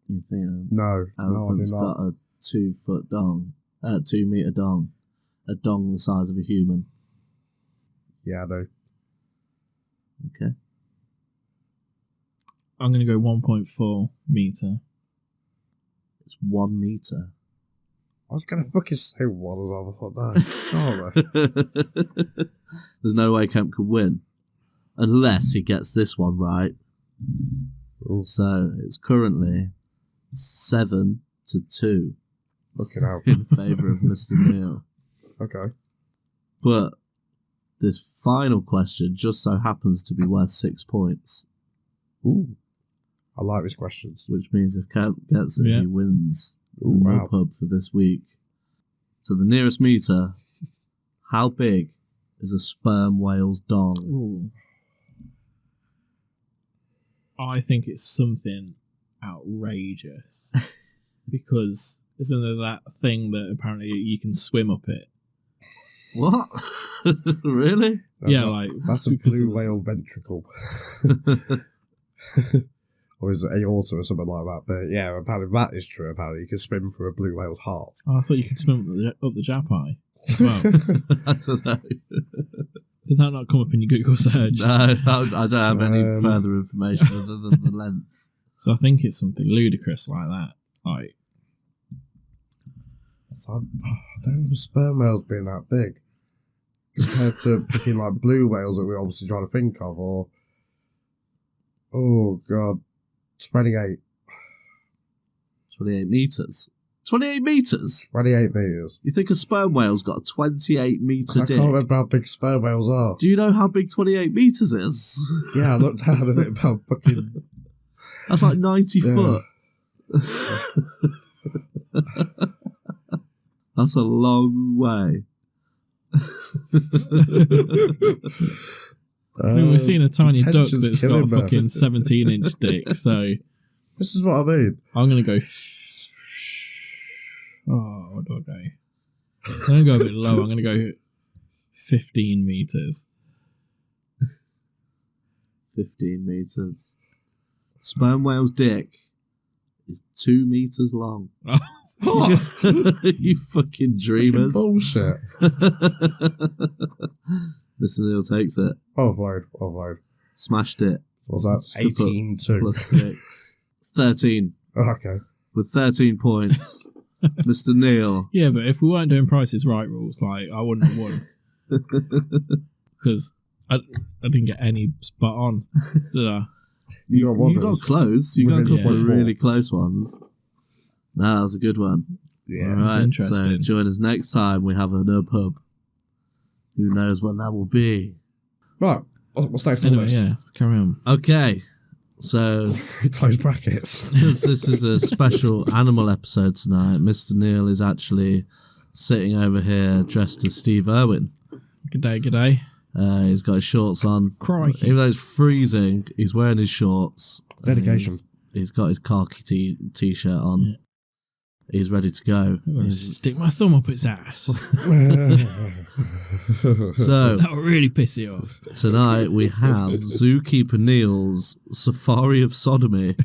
You think an No, I do elephant's not. got a 2 foot dong? 2 meter dong. A dong the size of a human. Yeah, I do. Okay. I'm going to go 1.4 meter. It's 1 meter. I was going to fucking say one as well. I thought that. There's no way Kemp could win. Unless he gets this one right. Ooh. So it's currently 7-2 Fucking hell. in favour of Mr. Neil. Okay. But This final question just so happens to be worth 6 points. Ooh. I like these questions. Which means if Kemp gets it, he wins the wow. pub for this week. To the nearest meter, how big is a sperm whale's dong? Ooh. I think it's something outrageous. Because isn't there that thing that apparently you can swim up it? What? Really? That's a blue whale ventricle. Or is it aorta or something like that? But yeah, apparently that is true. Apparently you can swim through a blue whale's heart. Oh, I thought you could swim up the Japai as well. I don't know. Did that not come up in your Google search? No, I don't have any further information other than the length. So I think it's something ludicrous like that. Like, I don't remember sperm whales being that big compared to picking like blue whales that we're obviously trying to think of, or oh god, 28 meters. 28 meters? 28 meters. You think a sperm whale's got a 28 meter I dick? can't remember how big sperm whales are. Do you know how big 28 meters is? Yeah, I looked at it about fucking. That's like 90 foot. That's a long way. I mean, we've seen a tiny duck tension's that's got a killing me. fucking 17-inch dick, so This is what I mean. I'm going to go... Oh, what do I go? I'm going to go a bit low. I'm going to go 15 meters. 15 meters. Sperm whale's dick is 2 meters long. Oh. You fucking dreamers. Bullshit. Mr. Neil takes it. Offload. Smashed it. What's that? Scoop up 18-2. Plus 6. It's 13. Okay. With 13 points. Mr. Neil. Yeah, but if we weren't doing Prices Right rules, like, I wouldn't have won. Because I didn't get any spot on, did I? You got close. You got a couple of really close ones. No, that was a good one. Yeah, all right, it's interesting. So join us next time. We have another pub. Who knows when that will be? Right. What's next on the Anyway, list? yeah, carry on. Okay. So, Close brackets. because this is a special animal episode tonight, Mr. Neil is actually sitting over here dressed as Steve Irwin. Good day. He's got his shorts on. Crikey. Even though it's freezing, he's wearing his shorts. Dedication. He's got his khaki t-shirt on. Yeah. He's ready to go. I'm going to stick my thumb up its ass. So, That will really piss you off. tonight we have Zookeeper Neil's Safari of Sodomy.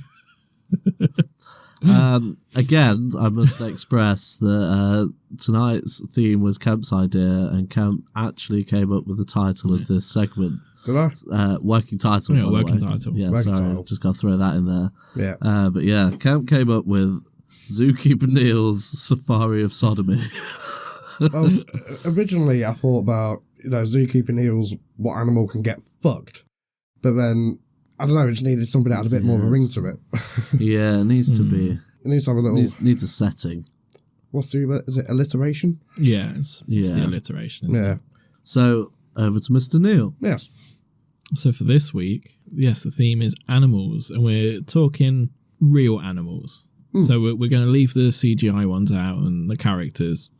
Again, I must express that tonight's theme was Kemp's idea, and Kemp actually came up with the title of this segment. Did I? Working title. Yeah, by the working way. title. Yeah, Working sorry, title. just got to throw that in there. Yeah. But yeah, Kemp came up with Zookeeper Neil's Safari of Sodomy. Well, originally I thought about, Zookeeper Neil's what animal can get fucked. But then, I don't know, it just needed something that had a bit more of a ring to it. Yeah, it needs to be. It needs to have a little... Needs a setting. Is it alliteration? Yeah, it's the Yeah. alliteration. Isn't Yeah. it? So, over to Mr. Neil. Yes. So for this week, yes, the theme is animals, and we're talking real animals. So we're going to leave the CGI ones out and the characters.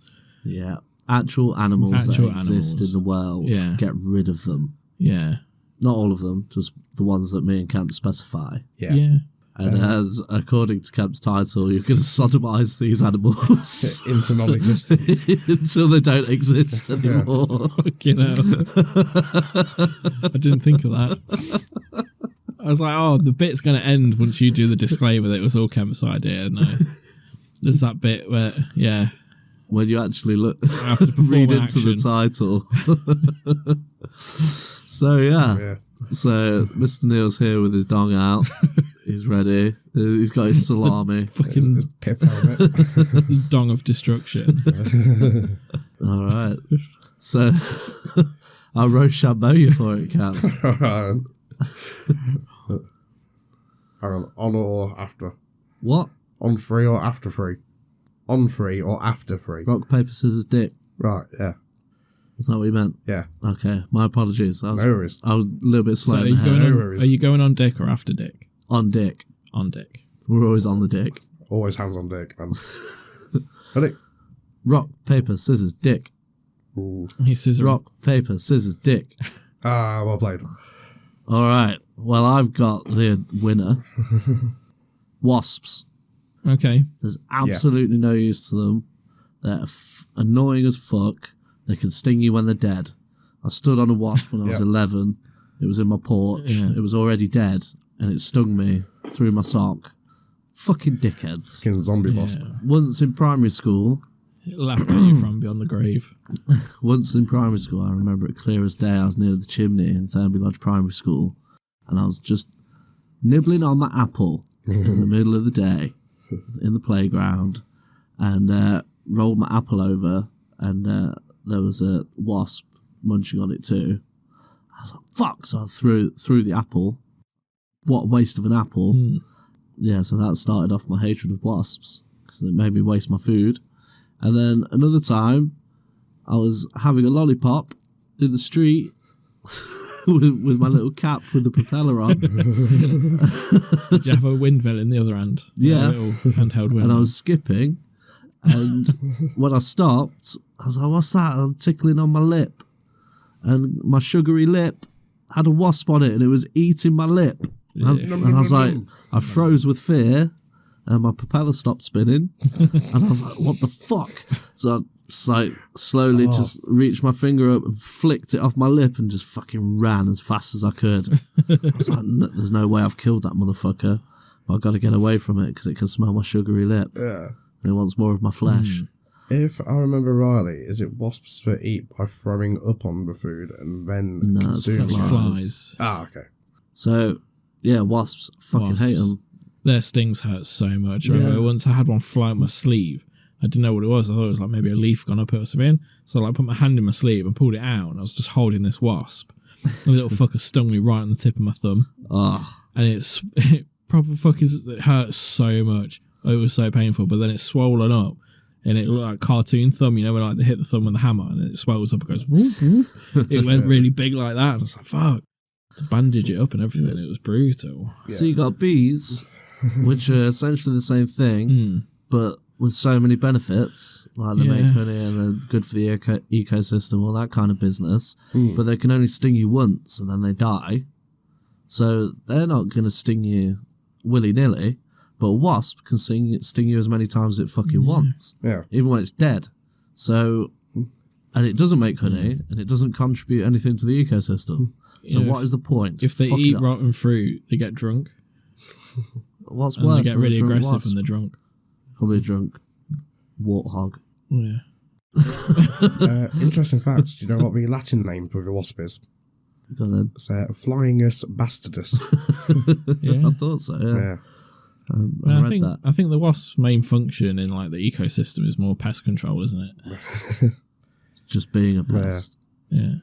Yeah. Actual animals Actual that exist animals. in the world. Yeah. Get rid of them. Yeah. Not all of them, just the ones that me and Kemp specify. Yeah. Yeah. And as according to Kemp's title, you're going to sodomize these animals Into non-existence. until they don't exist anymore. Fucking hell. I didn't think of that. I was like, oh, the bit's going to end once you do the disclaimer that it was all Kemp's idea. No. There's that bit where, yeah. When you actually have to perform read an into the title. So, yeah. So, Mr. Neil's here with his dong out. He's ready. He's got his salami. Fucking Pip helmet. dong of destruction. All right. So, I'll Rochambeau you for it, Cam. Hang on or after? What? On 3 or after 3? On 3 or after 3? Rock, paper, scissors, dick. Right, yeah. Is that what you meant? Yeah. Okay, my apologies. No worries. I was a little bit slow. So in the head. are you going on dick or after dick? On dick. On dick. We're always on the dick. Always hands on dick. Ready? Rock, paper, scissors, dick. Ooh. He's scissoring. Rock, paper, scissors, dick. Ah, well played. All right. Well, I've got the winner. Wasps. Okay. There's absolutely no use to them. They're annoying as fuck. They can sting you when they're dead. I stood on a wasp when I was 11. It was in my porch. Yeah. It was already dead, and it stung me through my sock. Fucking dickheads. Skin zombie wasp. Once in primary school, It laughed at you from beyond the grave. I remember it clear as day. I was near the chimney in Thurnby Lodge Primary School, and I was just nibbling on my apple in the middle of the day in the playground, and rolled my apple over, and there was a wasp munching on it too. I was like, fuck, so I threw the apple. What a waste of an apple. Yeah, so that started off my hatred of wasps, because it made me waste my food. And then another time, I was having a lollipop in the street with my little cap with the propeller on. Did you have a windmill in the other hand? Yeah. A little handheld windmill. And I was skipping, and when I stopped, I was like, what's that? I'm tickling on my lip. And my sugary lip had a wasp on it, and it was eating my lip. And I was like, I froze with fear, and my propeller stopped spinning. And I was like, what the fuck? So I slowly just reached my finger up and flicked it off my lip and just fucking ran as fast as I could. I was like, there's no way I've killed that motherfucker. But I've got to get away from it because it can smell my sugary lip. Yeah. And it wants more of my flesh. If I remember rightly, is it wasps that eat by throwing up on the food and then consume it's it? flies. Ah, okay. So, yeah, wasps. Fucking hate them. Their stings hurt so much. I remember once I had one fly up my sleeve. I didn't know what it was. I thought it was like maybe a leaf gone up or something. So I put my hand in my sleeve and pulled it out, and I was just holding this wasp. The little fucker stung me right on the tip of my thumb. Oh. And it proper fucking, it hurt so much. It was so painful. But then it's swollen up, and it looked like a cartoon thumb, you know, when like they hit the thumb with the hammer and it swells up and goes whoop, whoop. It went really big like that. And I was like, fuck. To bandage it up and everything, it was brutal. Yeah. So you got bees, which are essentially the same thing, but with so many benefits, like they make honey and they're good for the ecosystem, all that kind of business. But they can only sting you once and then they die. So they're not going to sting you willy-nilly, but a wasp can sting you as many times as it fucking wants, even when it's dead. So, and it doesn't make honey and it doesn't contribute anything to the ecosystem. So what is the point? If they eat rotten fruit, they get drunk. What's and worse? They get really aggressive wasp? when they're drunk. Probably a drunk warthog. Yeah. Interesting facts. Do you know what the Latin name for the wasp is? Go then. It's Flyingus bastardus. Yeah. I thought so. Yeah. I read think that. I think the wasp's main function in like the ecosystem is more pest control, isn't it? Just being a pest. Yeah.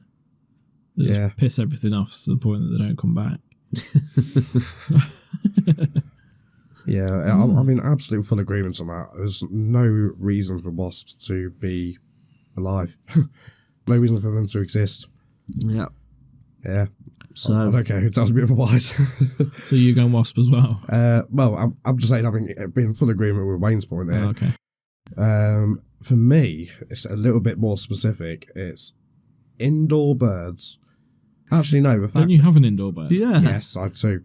They just piss everything off to the point that they don't come back. I'm in absolute full agreement on that. There's no reason for wasps to be alive. No reason for them to exist. Yeah. Yeah. So I don't care who tells me otherwise. So you're going wasp as well? Well, I'm just saying I've been in full agreement with Wayne's point there. Oh, okay. For me, it's a little bit more specific. It's indoor birds. Actually, no. Don't you have an indoor bird? yeah. Yes, I do.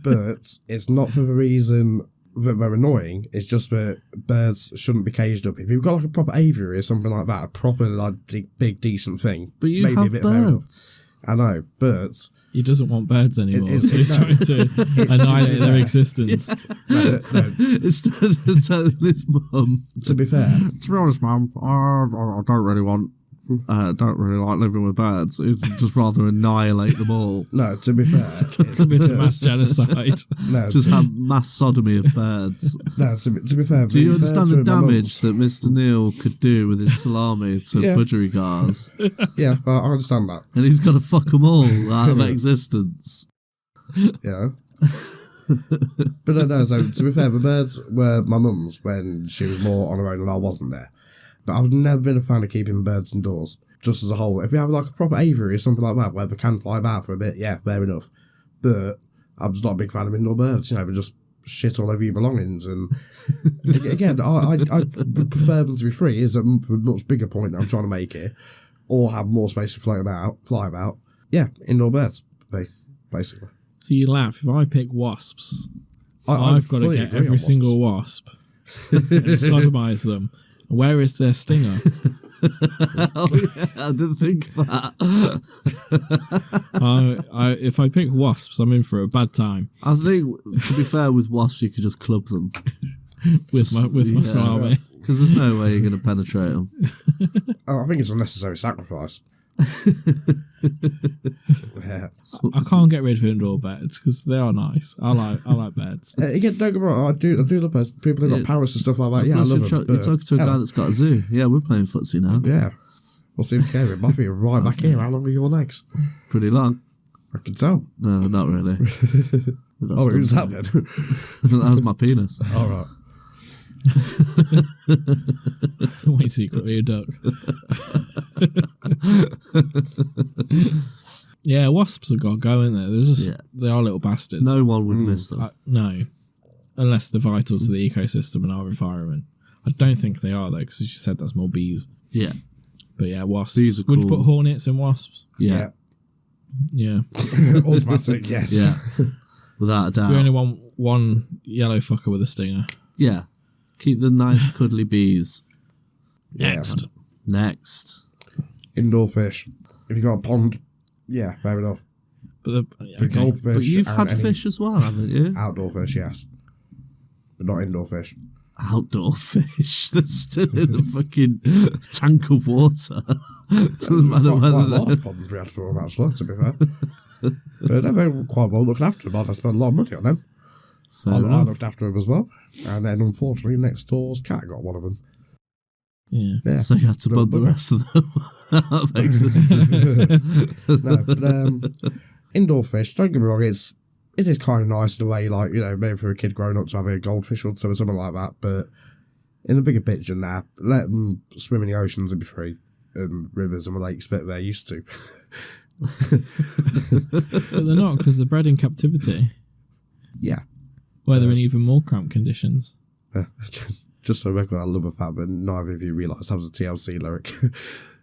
But it's not for the reason that they're annoying. It's just that birds shouldn't be caged up. If you've got like a proper aviary or something like that, a proper like big decent thing. But you maybe have a bit fair enough. birds. I know, birds. He doesn't want birds anymore. It's- So he's trying to annihilate their existence. No, Instead of telling his mum, to be fair, to be honest, mum, I don't really like living with birds. It's just rather annihilate them all. no, to be fair, It's a bit of mass genocide. no, Just have mass sodomy of birds. no, to be fair. Do you understand the damage that? that Mr. Neil could do with his salami to Yeah. budgerigars? Yeah, I understand that. And he's got to fuck them all out of existence. Yeah. But no, so to be fair, the birds were my mum's when she was more on her own and I wasn't there. But I've never been a fan of keeping birds indoors. just as a whole. If you have like a proper aviary or something like that, where they can fly about for a bit, yeah, fair enough. But I'm just not a big fan of indoor birds, but just shit all over your belongings. And again, I prefer them to be free, is a much bigger point that I'm trying to make here. Or have more space to fly about. Yeah, indoor birds, basically. So you laugh. If I pick wasps, I've got to get every single wasp and sodomise them. Where is their stinger? Oh, yeah, I didn't think that. If I pick wasps, I'm in for a bad time. I think, to be fair, with wasps, you could just club them. with my salami. Because there's no way you're going to penetrate them. I think it's a necessary sacrifice. Yeah. I can't get rid of indoor birds because they are nice. I like birds. Again, don't get me wrong, I do love birds. People who've got parrots and stuff like that. Yeah, I love them. You're talking to a guy that's got a zoo. Yeah, we're playing footsie now. Yeah. Well, seems scary. It might be right back here. How long are your legs? Pretty long. I can tell. No, not really. Who's that then? That was my penis. All right. Wait secretly a duck. Yeah, wasps have got to go in there. They are little bastards. No one would miss them. No, unless they're vital to the ecosystem and our environment. I don't think they are though, because as you said, that's more bees. Yeah, but yeah, wasps. Bees are cool. Would you put hornets in wasps? Yeah. Automatic, yes. Yeah, without a doubt. We only want one yellow fucker with a stinger. Yeah. Keep the nice cuddly bees. Next. Indoor fish. If you got a pond, yeah, fair enough. But goldfish. But you've had fish as well, haven't you? Outdoor fish, yes. But not indoor fish. Outdoor fish that's still in a fucking tank of water. Doesn't matter Quite a whether lot of ponds we had for them, actually, to be fair. But they're quite well looked after them. I spent a lot of money on them. I looked after them as well. And then, unfortunately, next door's cat got one of them. Yeah. So you had to bug the rest of them out of existence. No, but indoor fish, don't get me wrong, it is kind of nice in a way, like, maybe for a kid growing up to have a goldfish or something like that, but in the bigger picture now, let them swim in the oceans and be free, and rivers and lakes, but they're used to. But they're not, because they're bred in captivity. Yeah. Where they're in even more cramped conditions. Just so record, I love a fact, but neither of you realised that was a TLC lyric.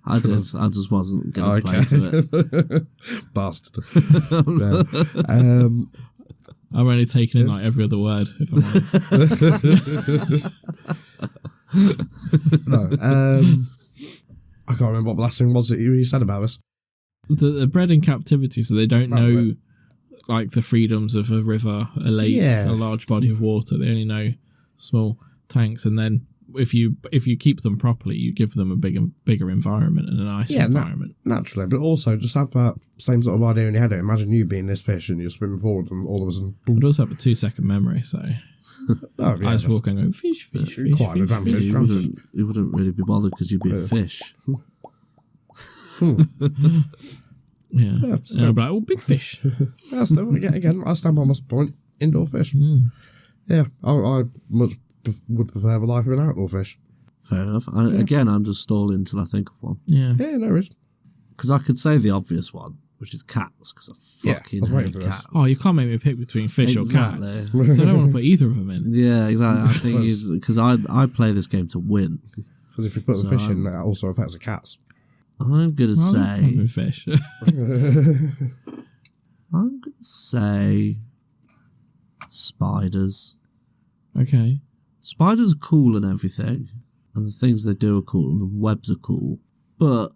I did. I just wasn't going to play to it. Bastard. I'm only taking in like every other word, if I'm honest. No. I can't remember what the last thing was that you said about us. They're bred in captivity, so they don't know like the freedoms of a river, a lake, a large body of water. They only know small tanks, and then if you keep them properly, you give them a bigger environment and a nice environment. Naturally, but also just have that same sort of idea in your head. Imagine you being this fish and you're swimming forward, and all of a sudden, boom. It does have a 2-second memory, so I just walk and go fish. Quite an advantage. You wouldn't really be bothered because you'd be a fish. Yeah, and I'll be like, oh, big fish. Again, I stand by my point. Indoor fish. Yeah, I much would prefer the life of an outdoor fish. Fair enough. Again, I'm just stalling until I think of one. Yeah, no worries. Because I could say the obvious one, which is cats, because I fucking hate cats. Oh, you can't make me pick between fish or cats. Because I don't want to put either of them in. Yeah, exactly. I think because I play this game to win. Because if you put the fish in, that also affects the cats. I'm gonna say fish. I'm gonna say spiders. Okay. Spiders are cool and everything, and the things they do are cool, and the webs are cool, but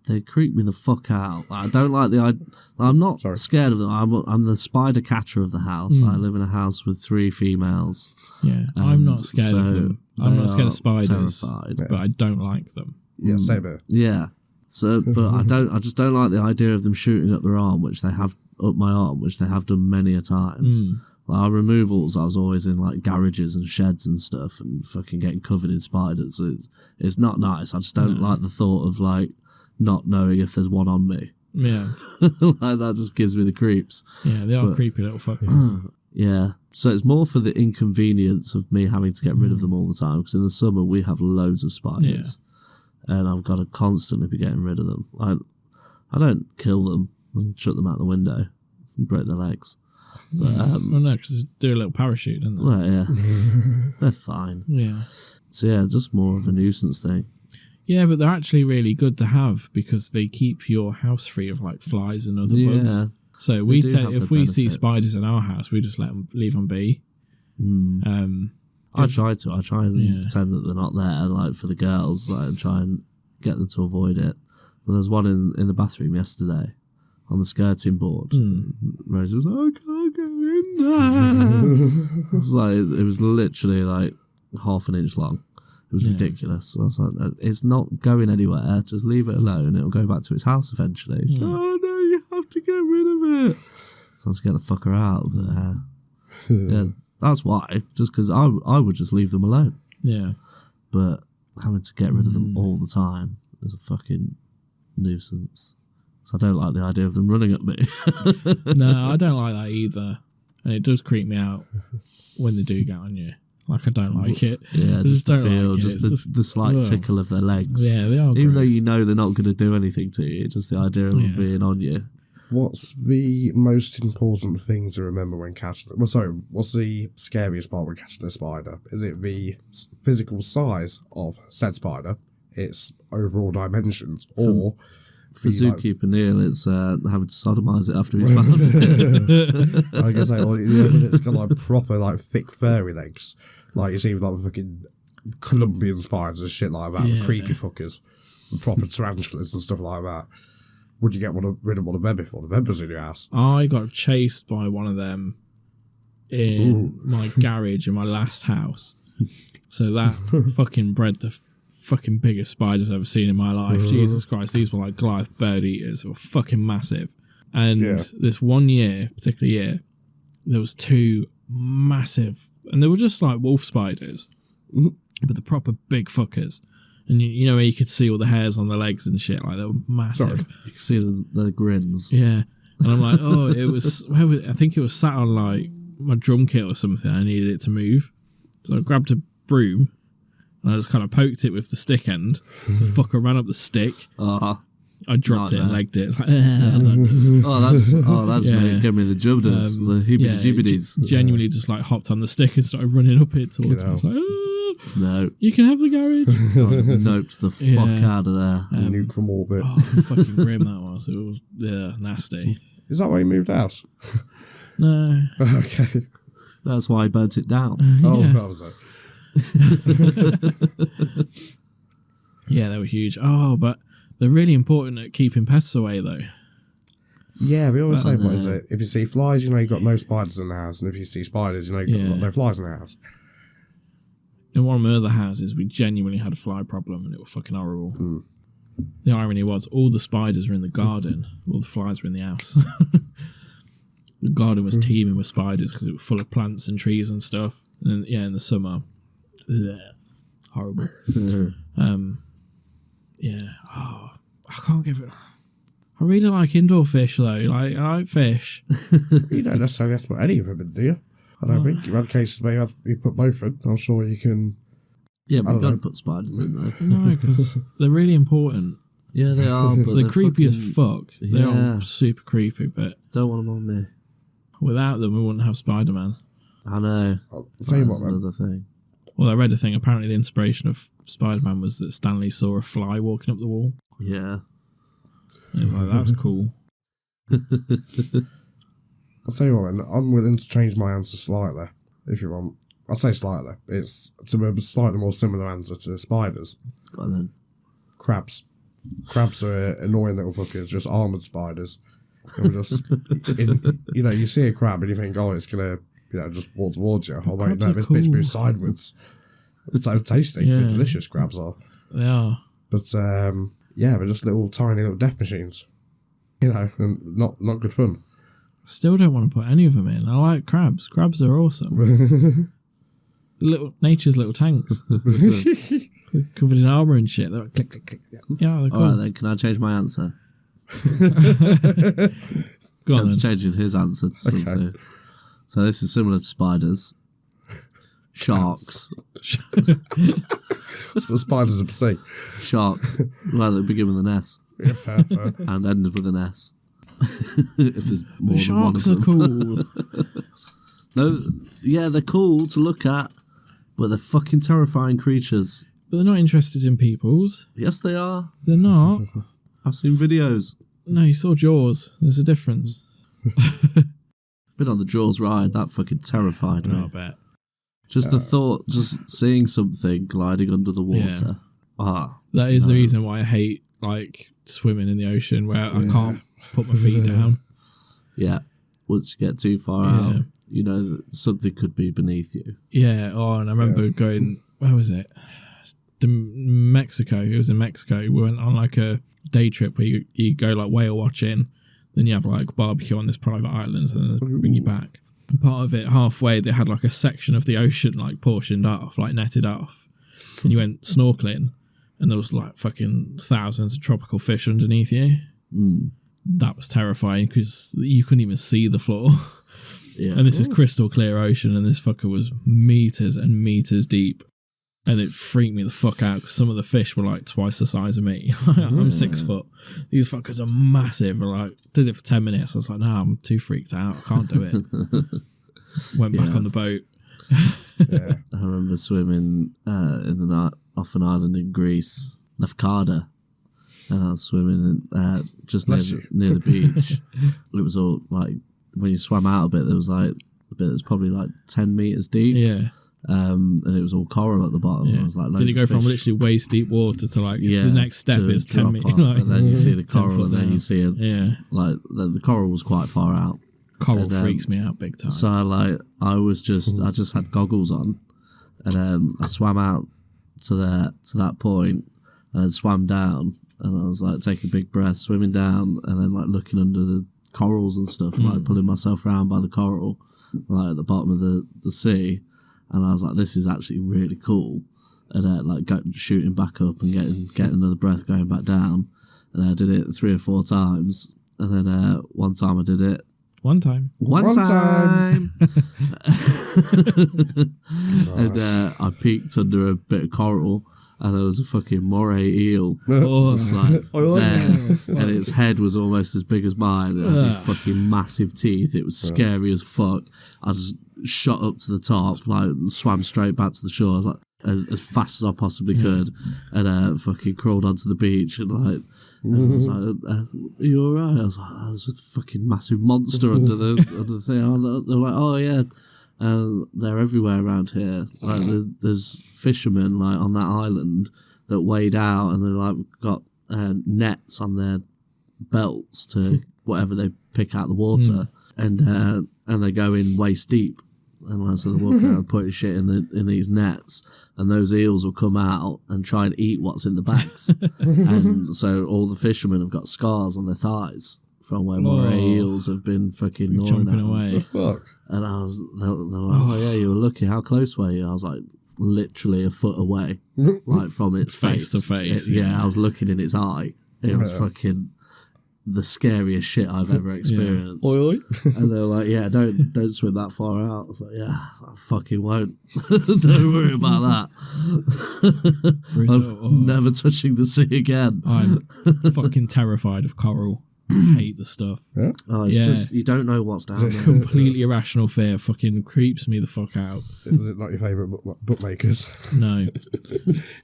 they creep me the fuck out. I don't like the idea. I'm not scared of them. I'm the spider catcher of the house. I live in a house with 3 females. Yeah, I'm not scared of them. I'm not scared of spiders, terrified. but I don't like them. Yeah, same here. Yeah. So, but I just don't like the idea of them shooting up their arm, which they have up my arm, which they have done many a times. Like our removals, I was always in like garages and sheds and stuff, and fucking getting covered in spiders. It's not nice. I just don't like the thought of like not knowing if there's one on me. Yeah, like that just gives me the creeps. Yeah, they are creepy little fuckers. Yeah, so it's more for the inconvenience of me having to get rid of them all the time. Because in the summer we have loads of spiders. and I've got to constantly be getting rid of them. I don't kill them and chuck them out the window and break their legs. But, well, no, because they do a little parachute, don't they? well, yeah, they're fine. Yeah. So yeah, just more of a nuisance thing. Yeah, but they're actually really good to have because they keep your house free of like flies and other bugs. So we if we see spiders in our house, we just leave them be. I try and pretend that they're not there, like for the girls, like, and try and get them to avoid it. But there's one in the bathroom yesterday on the skirting board. Rosie was like, I can't go in there. It was literally like half an inch long. It was ridiculous. So I was like, it's not going anywhere. Just leave it alone. It'll go back to its house eventually. Like, oh no, you have to get rid of it. So I had to get the fucker out. But yeah, that's why. Just because I would just leave them alone. Yeah. But having to get rid of them all the time is a fucking nuisance. So I don't like the idea of them running at me. No, I don't like that either. And it does creep me out when they do get on you. Like, I don't like it. Yeah, just the feel, just the slight tickle of their legs. Yeah, they are Even gross. though you know they're not going to do anything to you, just the idea of them being on you. What's the most important thing to remember when catching... Well, sorry, what's the scariest part when catching a spider? Is it the physical size of said spider, its overall dimensions, or... For zookeeper Neil, it's having to sodomise it after he's found it. I guess when it's got like proper like thick furry legs, like you see with like fucking Colombian spiders and shit like that, the creepy fuckers, the proper tarantulas and stuff like that. Would you get rid of one of them before the members in your house? I got chased by one of them in my garage in my last house. So that fucking bred the fucking biggest spiders I've ever seen in my life. Jesus Christ, these were like Goliath bird eaters. They were fucking massive. And this one year, particular year, there was two massive, and they were just like wolf spiders, but the proper big fuckers. And you know where you could see all the hairs on their legs and shit, like they were massive. You can see the grins. Yeah. And I'm like, oh, it was, I think it was sat on like my drum kit or something. I needed it to move. So I grabbed a broom and I just kind of poked it with the stick end. The fucker ran up the stick. I dropped it and legged it. Like, that's me. Give me the jubbers, the heebie-jeebies. Genuinely just like hopped on the stick and started running up it towards me. I was like, no. You can have the garage. I noped the fuck out of there. Nuke from orbit. Oh, fucking grim that was. It was nasty. Is that why you moved out? No. Okay. That's why I burnt it down. Oh, that was it. Yeah, they were huge. Oh, but they're really important at keeping pests away, though. Yeah, we always say, what is it? If you see flies, you know you've got no spiders in the house. And if you see spiders, you know you've got no flies in the house. In one of my other houses, we genuinely had a fly problem and it was fucking horrible. The irony was, all the spiders were in the garden, all the flies were in the house. The garden was teeming with spiders because it was full of plants and trees and stuff. And in the summer, horrible. I can't give it. I really like indoor fish though. Like, I like fish. You don't necessarily have to put any of them in, do you? I don't think. You've had cases where you put both in. I'm sure you can. Yeah, but you've got to put spiders in there. No, because they're really important. Yeah, they are. But they're creepy as fuck. They are super creepy, but don't want them on me. Without them, we wouldn't have Spider-Man. I know. I'll tell you what, man. Another thing. Well, I read a thing. Apparently, the inspiration of Spider-Man was that Stanley saw a fly walking up the wall. Yeah. And like, that's cool. I'll tell you what, man. I'm willing to change my answer slightly, if you want. I'll say slightly. It's to a slightly more similar answer to spiders. Go on then. Crabs. Crabs are annoying little fuckers, just armoured spiders. And just, you see a crab and you think, oh, it's going to, just walk towards you. Oh, wait, no, this bitch moves sideways. It's so tasty. They're delicious, crabs are. They are. But, they're just tiny little death machines. And not good fun. Still don't want to put any of them in. I like crabs. Crabs are awesome. Nature's little tanks. Covered in armour and shit. They're like, click, click, click. Yeah, they're cool. Alright then, can I change my answer? Go on then. Changing his answer to something. So this is similar to spiders. Sharks. Spiders of sea. Sharks. Well, they begin with an S Yeah, fair. and end with an S. If there's more than one of Sharks are them. cool. No, yeah, they're cool to look at, but they're fucking terrifying creatures. But they're not interested in peoples. Yes, they are. They're not. I've seen videos. No, you saw Jaws. There's a difference. Been on the Jaws ride. That fucking terrified me. I bet. Just the thought, just seeing something gliding under the water. Ah, That is the reason why I hate like swimming in the ocean, where I can't put my feet down. yeah. Once you get too far out, you know that something could be beneath you. Yeah. Oh, and I remember going. Where was it? Mexico. It was in Mexico. We went on like a day trip where you go like whale watching, then you have like barbecue on this private island, and then they bring you back. And part of it, halfway, they had like a section of the ocean like portioned off, like netted off, and you went snorkeling, and there was like fucking thousands of tropical fish underneath you. That was terrifying because you couldn't even see the floor. Yeah. And this is crystal clear ocean, and this fucker was meters and meters deep. And it freaked me the fuck out because some of the fish were like twice the size of me. I'm 6 foot. These fuckers are massive. I like did it for 10 minutes. I was like, nah, I'm too freaked out. I can't do it. Went back on the boat. Yeah. I remember swimming in the night off an island in Greece, Lefkada, and I was swimming just near the beach. It was all like when you swam out a bit, there was like a bit that was probably like 10 meters deep. Yeah. And it was all coral at the bottom. Yeah. It was like Did you go from fish. literally waist deep water to like the next step to is 10 drop meters? off, and then you see the 10 coral, foot and then down. you see it. Yeah. Like the coral was quite far out. Coral freaks me out big time. So I just had goggles on, and I swam out to that point, and then swam down, and I was like taking a big breath, swimming down, and then like looking under the corals and stuff, and like pulling myself around by the coral, like at the bottom of the sea, and I was like, this is actually really cool, and like shooting back up and getting another breath, going back down, and I did it 3 or 4 times, and then one time I did it. One time. One time. And I peeked under a bit of coral, and there was a fucking moray eel just like there, and its head was almost as big as mine. It had these fucking massive teeth. It was scary as fuck. I just shot up to the top, like swam straight back to the shore. I was like as fast as I possibly could, and fucking crawled onto the beach, and like I was like, "Are you alright?" I was like, "There's a fucking massive monster under the thing." They're like, "Oh yeah." They're everywhere around here. Like there's fishermen like on that island that wade out, and they like got nets on their belts to whatever they pick out the water, and they go in waist deep, and like, so they walk around putting shit in these nets, and those eels will come out and try and eat what's in the bags, and so all the fishermen have got scars on their thighs from where moray eels have been fucking gnawing Chomping at away. Fuck. And they were like, "Oh yeah, you were lucky. How close were you?" I was like, literally a foot away, like from its Face to face, I was looking in its eye. It was fucking the scariest shit I've ever experienced. And they were like, "Yeah, don't swim that far out." I was like, "Yeah, I fucking won't. Don't worry about that. I'm never touching the sea again." I'm fucking terrified of coral. Hate the stuff. Oh, it's just you don't know what's down there. Completely irrational fear. Fucking creeps me the fuck out. Is it not your favourite bookmakers? No.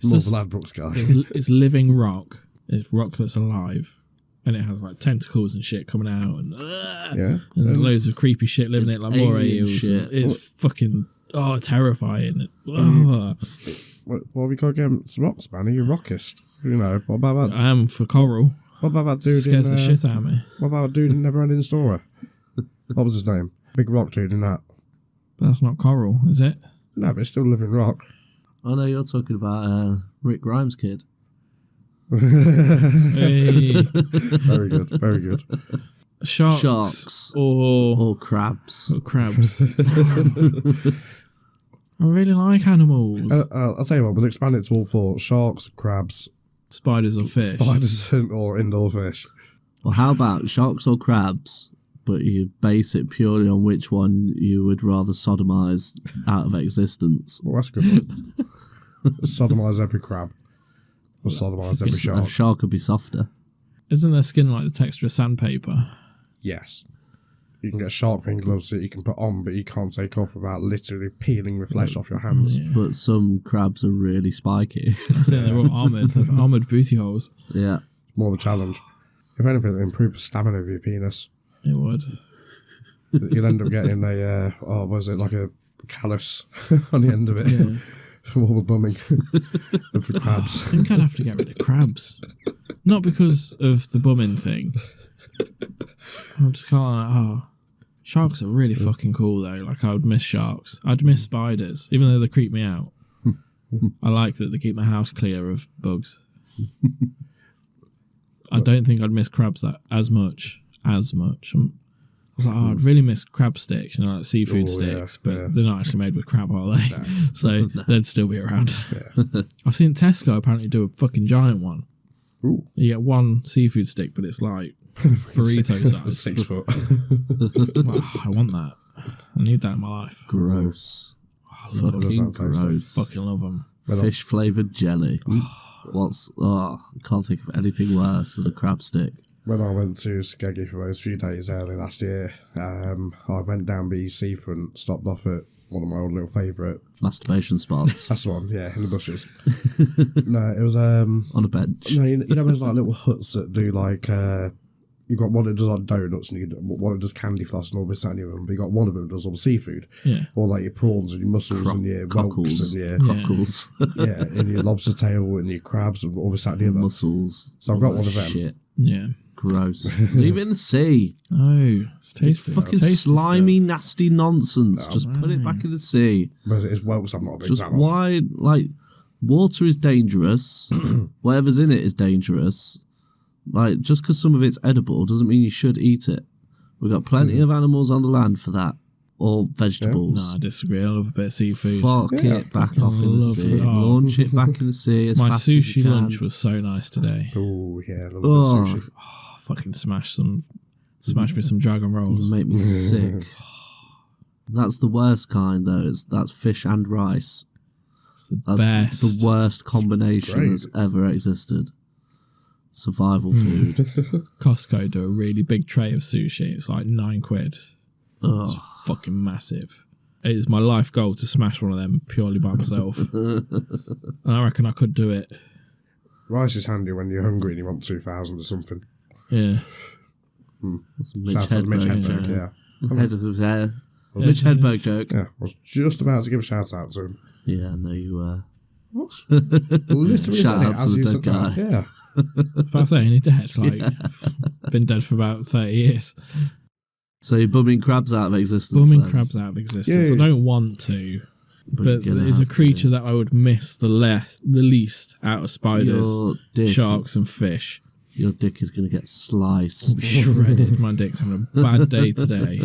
More of a Ladbrokes guy. It's living rock. It's rock that's alive. And it has like tentacles and shit coming out, and and loads of creepy shit living in it, like moray eels. Shit. It's fucking terrifying. Oh. What we got again? Some rocks, man. Are you a rockist? You know, what about that? I am for coral. What about that dude? Scares the shit out of me. What about a dude in Neverending Story? What was his name? Big rock dude in that. But that's not coral, is it? No, but it's still living rock. Oh no, you're talking about Rick Grimes' kid. Hey. Very good, very good. Sharks. Or crabs. crabs. I really like animals. I'll tell you what, we'll expand it to all 4. Sharks, crabs, Spiders or fish. spiders, or indoor fish. Well, how about sharks or crabs, but you base it purely on which one you would rather sodomise out of existence. Well, that's a good one. Sodomise every crab. Or sodomise every A shark. shark would be softer. Isn't their skin like the texture of sandpaper? Yes. You can get shark fin gloves that you can put on, but you can't take off without literally peeling the flesh off your hands. Yeah. But some crabs are really spiky. I think they're all armoured. They've armoured booty holes. Yeah. More of a challenge. If anything, it improves the stamina of your penis. It would. You'll end up getting like a callus on the end of it. Yeah. From all the bumming. And for crabs. I think I'd have to get rid of crabs. Not because of the bumming thing. I'm just kind of like, sharks are really fucking cool though. Like, I would miss sharks. I'd miss spiders, even though they creep me out. I like that they keep my house clear of bugs. I don't think I'd miss crabs as much. I was like, I'd really miss crab sticks, like seafood sticks, but they're not actually made with crab, are they? No. So they'd still be around. Yeah. I've seen Tesco apparently do a fucking giant one. Ooh. You get one seafood stick, but it's like burrito size. 6 foot. Wow, I want that. I need that in my life. Gross. I love Fucking them. gross. Fucking love them. Fish flavoured jelly. I can't think of anything worse than a crab stick. When I went to Skeggy for those few days early last year, I went down the seafront, stopped off at one of my old little favourite Masturbation spots. That's the one, yeah, in the bushes. No, it was on a bench. No, you know those like little huts that do like you've got one that does like donuts and one that does candy floss and all this and the other, but you got one of them that does all the seafood. Yeah. All like your prawns and your mussels and your whelks and your cockles. yeah, and your lobster tail and your crabs and all this and the other. Mussels. So I've got one of them. Shit. Yeah. Gross. Leave it in the sea. Oh, it's tasty. It's fucking slimy, nasty nonsense. Just put it back in the sea. But it's whelks I'm not a big Just fan of. why, like, water is dangerous. Whatever's in it is dangerous. Like, just because some of it's edible doesn't mean you should eat it. We've got plenty of animals on the land for that. Or vegetables. No, I disagree. I love a bit of seafood. Fuck it back off in the love sea. it. Oh. Launch it back in the sea as My fast as you sushi can. lunch was so nice today. Oh yeah, I love sushi. Fucking smash me some dragon rolls. You make me sick. That's the worst kind though. That's fish and rice. It's the That's best. the worst combination Great. that's ever existed. Survival food. Costco do a really big tray of sushi. It's like £9. Ugh. It's fucking massive. It is my life goal to smash one of them purely by myself. And I reckon I could do it. Rice is handy when you're hungry and you want 2,000 or something. Yeah. That's a Mitch Shout out to Mitch Hedberg Hedberg, joke. yeah. Head of his hair. Mitch Hedberg joke. Yeah, I was just about to give a shout out to him. Yeah, no, you were. Literally Shout said out it to as the you dead said that. guy. Yeah. But I say, ain't he dead? Like, been dead for about 30 years. So you're bumming crabs out of existence. Bumming then? crabs out of existence. Yeah. I don't want to. But you're gonna there's a have creature to. that I would miss the least out of spiders, Your dick, sharks, and fish. Your dick is going to get sliced. Shredded. My dick's having a bad day today.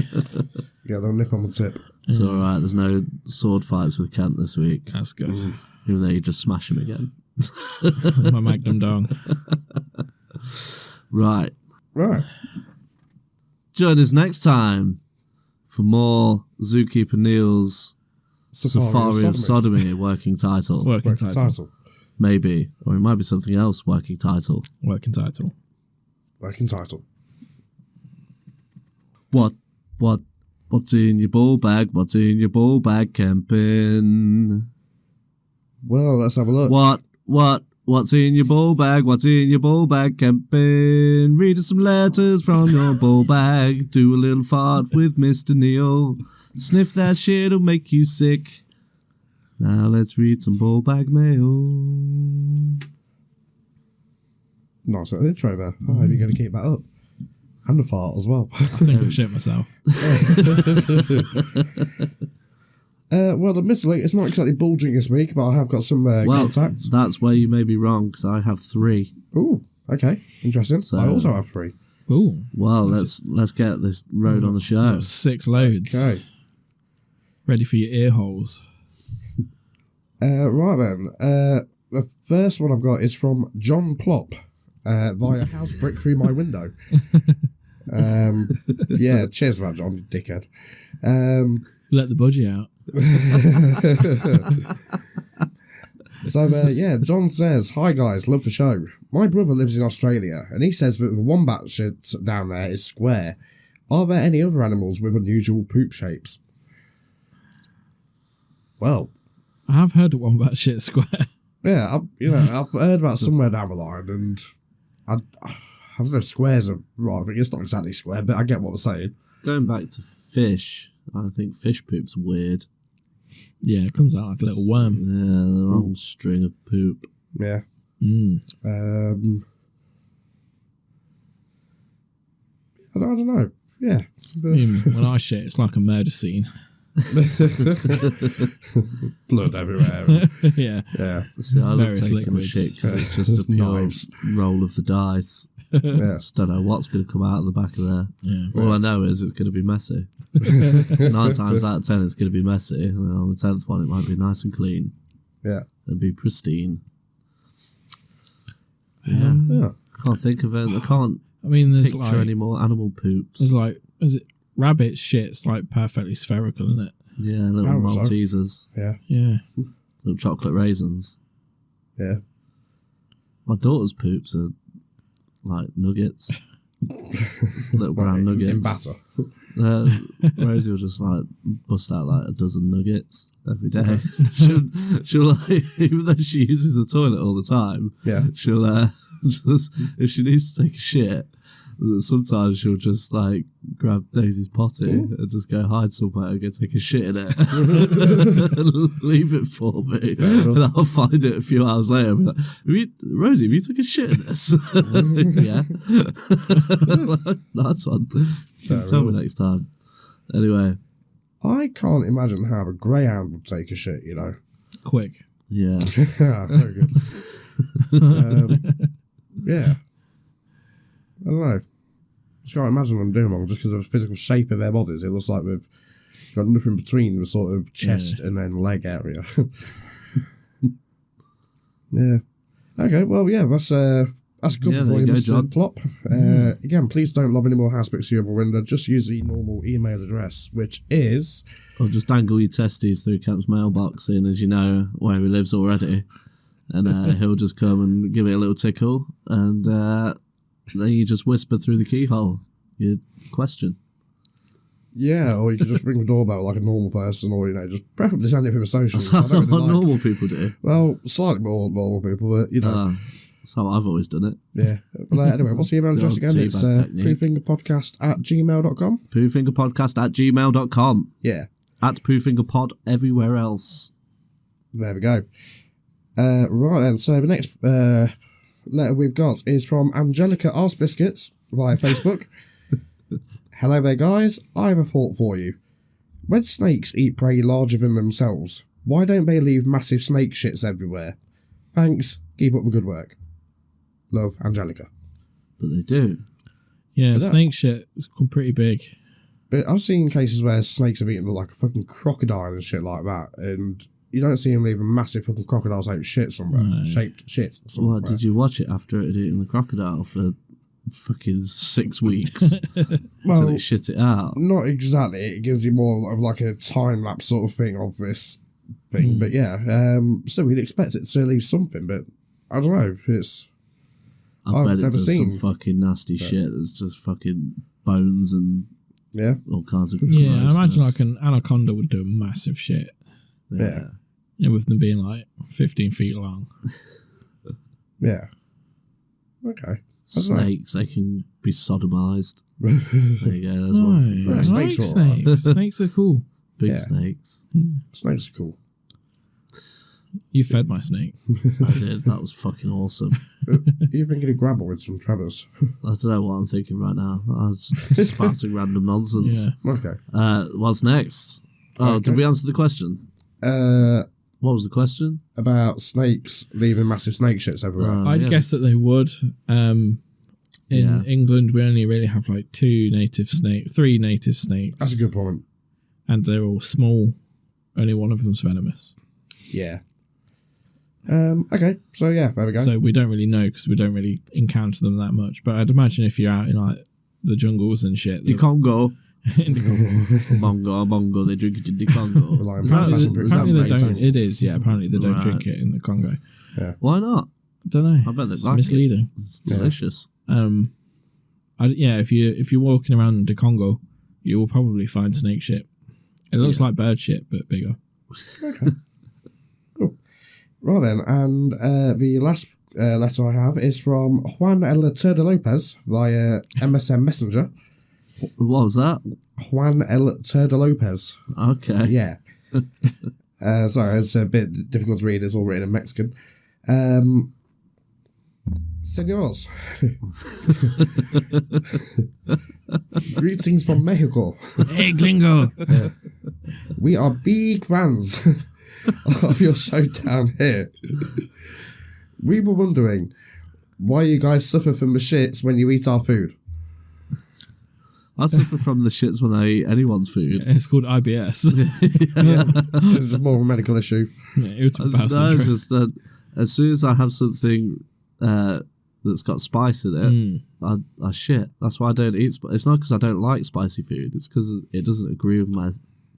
Yeah, they'll nip on the tip. It's alright, there's no sword fights with Kemp this week. That's good. Even though you just smash him again. My magnum dong. Right. Right. Join us next time for more Zookeeper Neil's Safari of Sodomy working title. Working title. Maybe. Or it might be something else working title. Working title. Working title. What's in your ball bag? What's in your ball bag, Kempin? Well, let's have a look. What's in your ball bag? What's in your ball bag, Kempin? Read us some letters from your ball bag. Do a little fart with Mr. Neil. Sniff that shit'll make you sick. Now let's read some ball bag mail. Nice little intro there. I hope you're going to keep that up. And a fart as well. I think I shit myself. Well, admittedly, it's not exactly bulging this week, but I have got some contacts. That's where you may be wrong, because I have 3. Ooh, okay. Interesting. So- I also have 3. Ooh. Well, let's get this road on the show. 6 loads. Okay. Ready for your ear holes. Right then. The first one I've got is from John Plop via House Brick Through My Window. Yeah, cheers for that, John, you dickhead. Let the budgie out. So, yeah, John says, "Hi guys, love the show. My brother lives in Australia, and he says that the wombat shit down there is square. Are there any other animals with unusual poop shapes?" Well, I have heard of wombat shit square. yeah, I've heard about somewhere down the line, and I don't know if squares are right. I think it's not exactly square, but I get what they're saying. Going back to fish, I think fish poop's weird. Yeah, it comes out like a little worm. Yeah, the long string of poop. Yeah. Mm. I don't know. Yeah. I mean, when I shit, it's like a murder scene. Blood everywhere. Yeah. Yeah. See, I love Various taking liquids. a shit because it's just a pure Knives. roll of the dice. Yeah. Just don't know what's going to come out of the back of there. Yeah. All I know is it's going to be messy. 9 times out of 10 it's going to be messy, and then on the 10th one it might be nice and clean Yeah. and be pristine. Yeah. Yeah. I can't think of it. I can't I mean, there's picture like any more animal poops. there's like is it rabbit shit's like perfectly spherical, isn't it? Yeah, little Apparently so. Maltesers, Yeah. Yeah. little chocolate raisins. Yeah. My daughter's poops are like nuggets. Little brown nuggets. In batter. Rosie will just like bust out like a dozen nuggets every day. she'll like, even though she uses the toilet all the time, Yeah. she'll just, if she needs to take a shit, sometimes she'll just like grab Daisy's potty and just go hide somewhere and go take a shit in it and leave it for me, and I'll find it a few hours later and be like, Rosie, have you took a shit in this? Yeah. Nice one. Tell me next time. Anyway, I can't imagine how a greyhound would take a shit, you know. Quick. yeah. Yeah, very good. Yeah. I don't know. Just can't imagine them doing wrong just because of the physical shape of their bodies. It looks like they've got nothing between the sort of chest and then leg area. Yeah. Okay, well, yeah, that's a good Yeah, for there you, you go, Mr. John. Plop. Again, please don't lob any more house bricks to your window. Just use the normal email address, which is... Or just dangle your testes through Kemp's mailbox, seeing as you know where he lives already. And he'll just come and give it a little tickle, and then you just whisper through the keyhole your question. Yeah, or you could just ring the doorbell like a normal person, or, you know, just preferably send it through the socials. That's I not don't what really like- normal people do. Well, slightly more normal people, but, you know. That's how I've always done it. Yeah. But anyway, what's the email address The again? old It's teabag technique. poofingerpodcast@gmail.com. poofingerpodcast@gmail.com. Yeah. At poofingerpod everywhere else. There we go. Right then, so the next letter we've got is from Angelica Arse Biscuits via Facebook. Hello there, guys. I have a thought for you. When snakes eat prey larger than themselves, why don't they leave massive snake shits everywhere? Thanks. Keep up the good work. Love, Angelica. But they do. Yeah, Is that- snake shit is pretty big. But I've seen cases where snakes have eaten like a fucking crocodile and shit like that, and you don't see them leave a massive fucking crocodile-shaped shit somewhere. No. Shaped shit somewhere. What, did you watch it after it had eaten the crocodile for fucking 6 weeks until Well, it shit it out? not exactly. It gives you more of like a time-lapse sort of thing of this thing. But yeah, still we'd expect it to leave something, but I don't know. It's... I I've bet it never does seen, some fucking nasty shit that's just fucking bones and Yeah. all kinds of Yeah, I imagine grossness. like an anaconda would do massive shit. Yeah. You know, with them being like 15 feet long. Yeah. Okay. Snakes, they can be sodomized. Yeah. There you go, there's one. No, I snakes like are alright. snakes. Snakes are cool. Big Yeah. snakes. Snakes are cool. You fed my snake. I did, that was fucking awesome. You've been getting grabble with some Trevor's. I don't know what I'm thinking right now. I was just spouting random nonsense. Yeah. Okay. What's next? Oh, Okay. did we answer the question? What was the question? About snakes leaving massive snake shits everywhere. I'd Yeah. guess that they would. In Yeah. England, we only really have like 3 native snakes. That's a good point. And they're all small. Only one of them's venomous. Yeah. Okay. So yeah, there we go. So we don't really know because we don't really encounter them that much. But I'd imagine if you're out in like the jungles and shit. The Congo. In the Congo. Bongo, they drink it in the Congo. Like, Apparently they don't. sense. It is, yeah. Apparently they don't Right. drink it in the Congo. Why not? I don't know. I bet they It's like misleading. it. It's delicious. If you're walking around the Congo, you will probably find snake shit. It looks like bird shit, but bigger. Okay. Cool. Right then, and the last letter I have is from Juan El Turdo Lopez via MSN Messenger. What was that? Juan El Turdo Lopez. Okay. Yeah. Sorry, it's a bit difficult to read. It's all written in Mexican. Senors. Greetings from Mexico. Hey, Glingo! We are big fans of your show down here. We were wondering why you guys suffer from the shits when you eat our food. I suffer from the shits when I eat anyone's food. It's called IBS. It's just more of a medical issue. Irritable bowel No, syndrome. just as soon as I have something that's got spice in it, I shit. That's why I don't eat. It's not because I don't like spicy food. It's because it doesn't agree with my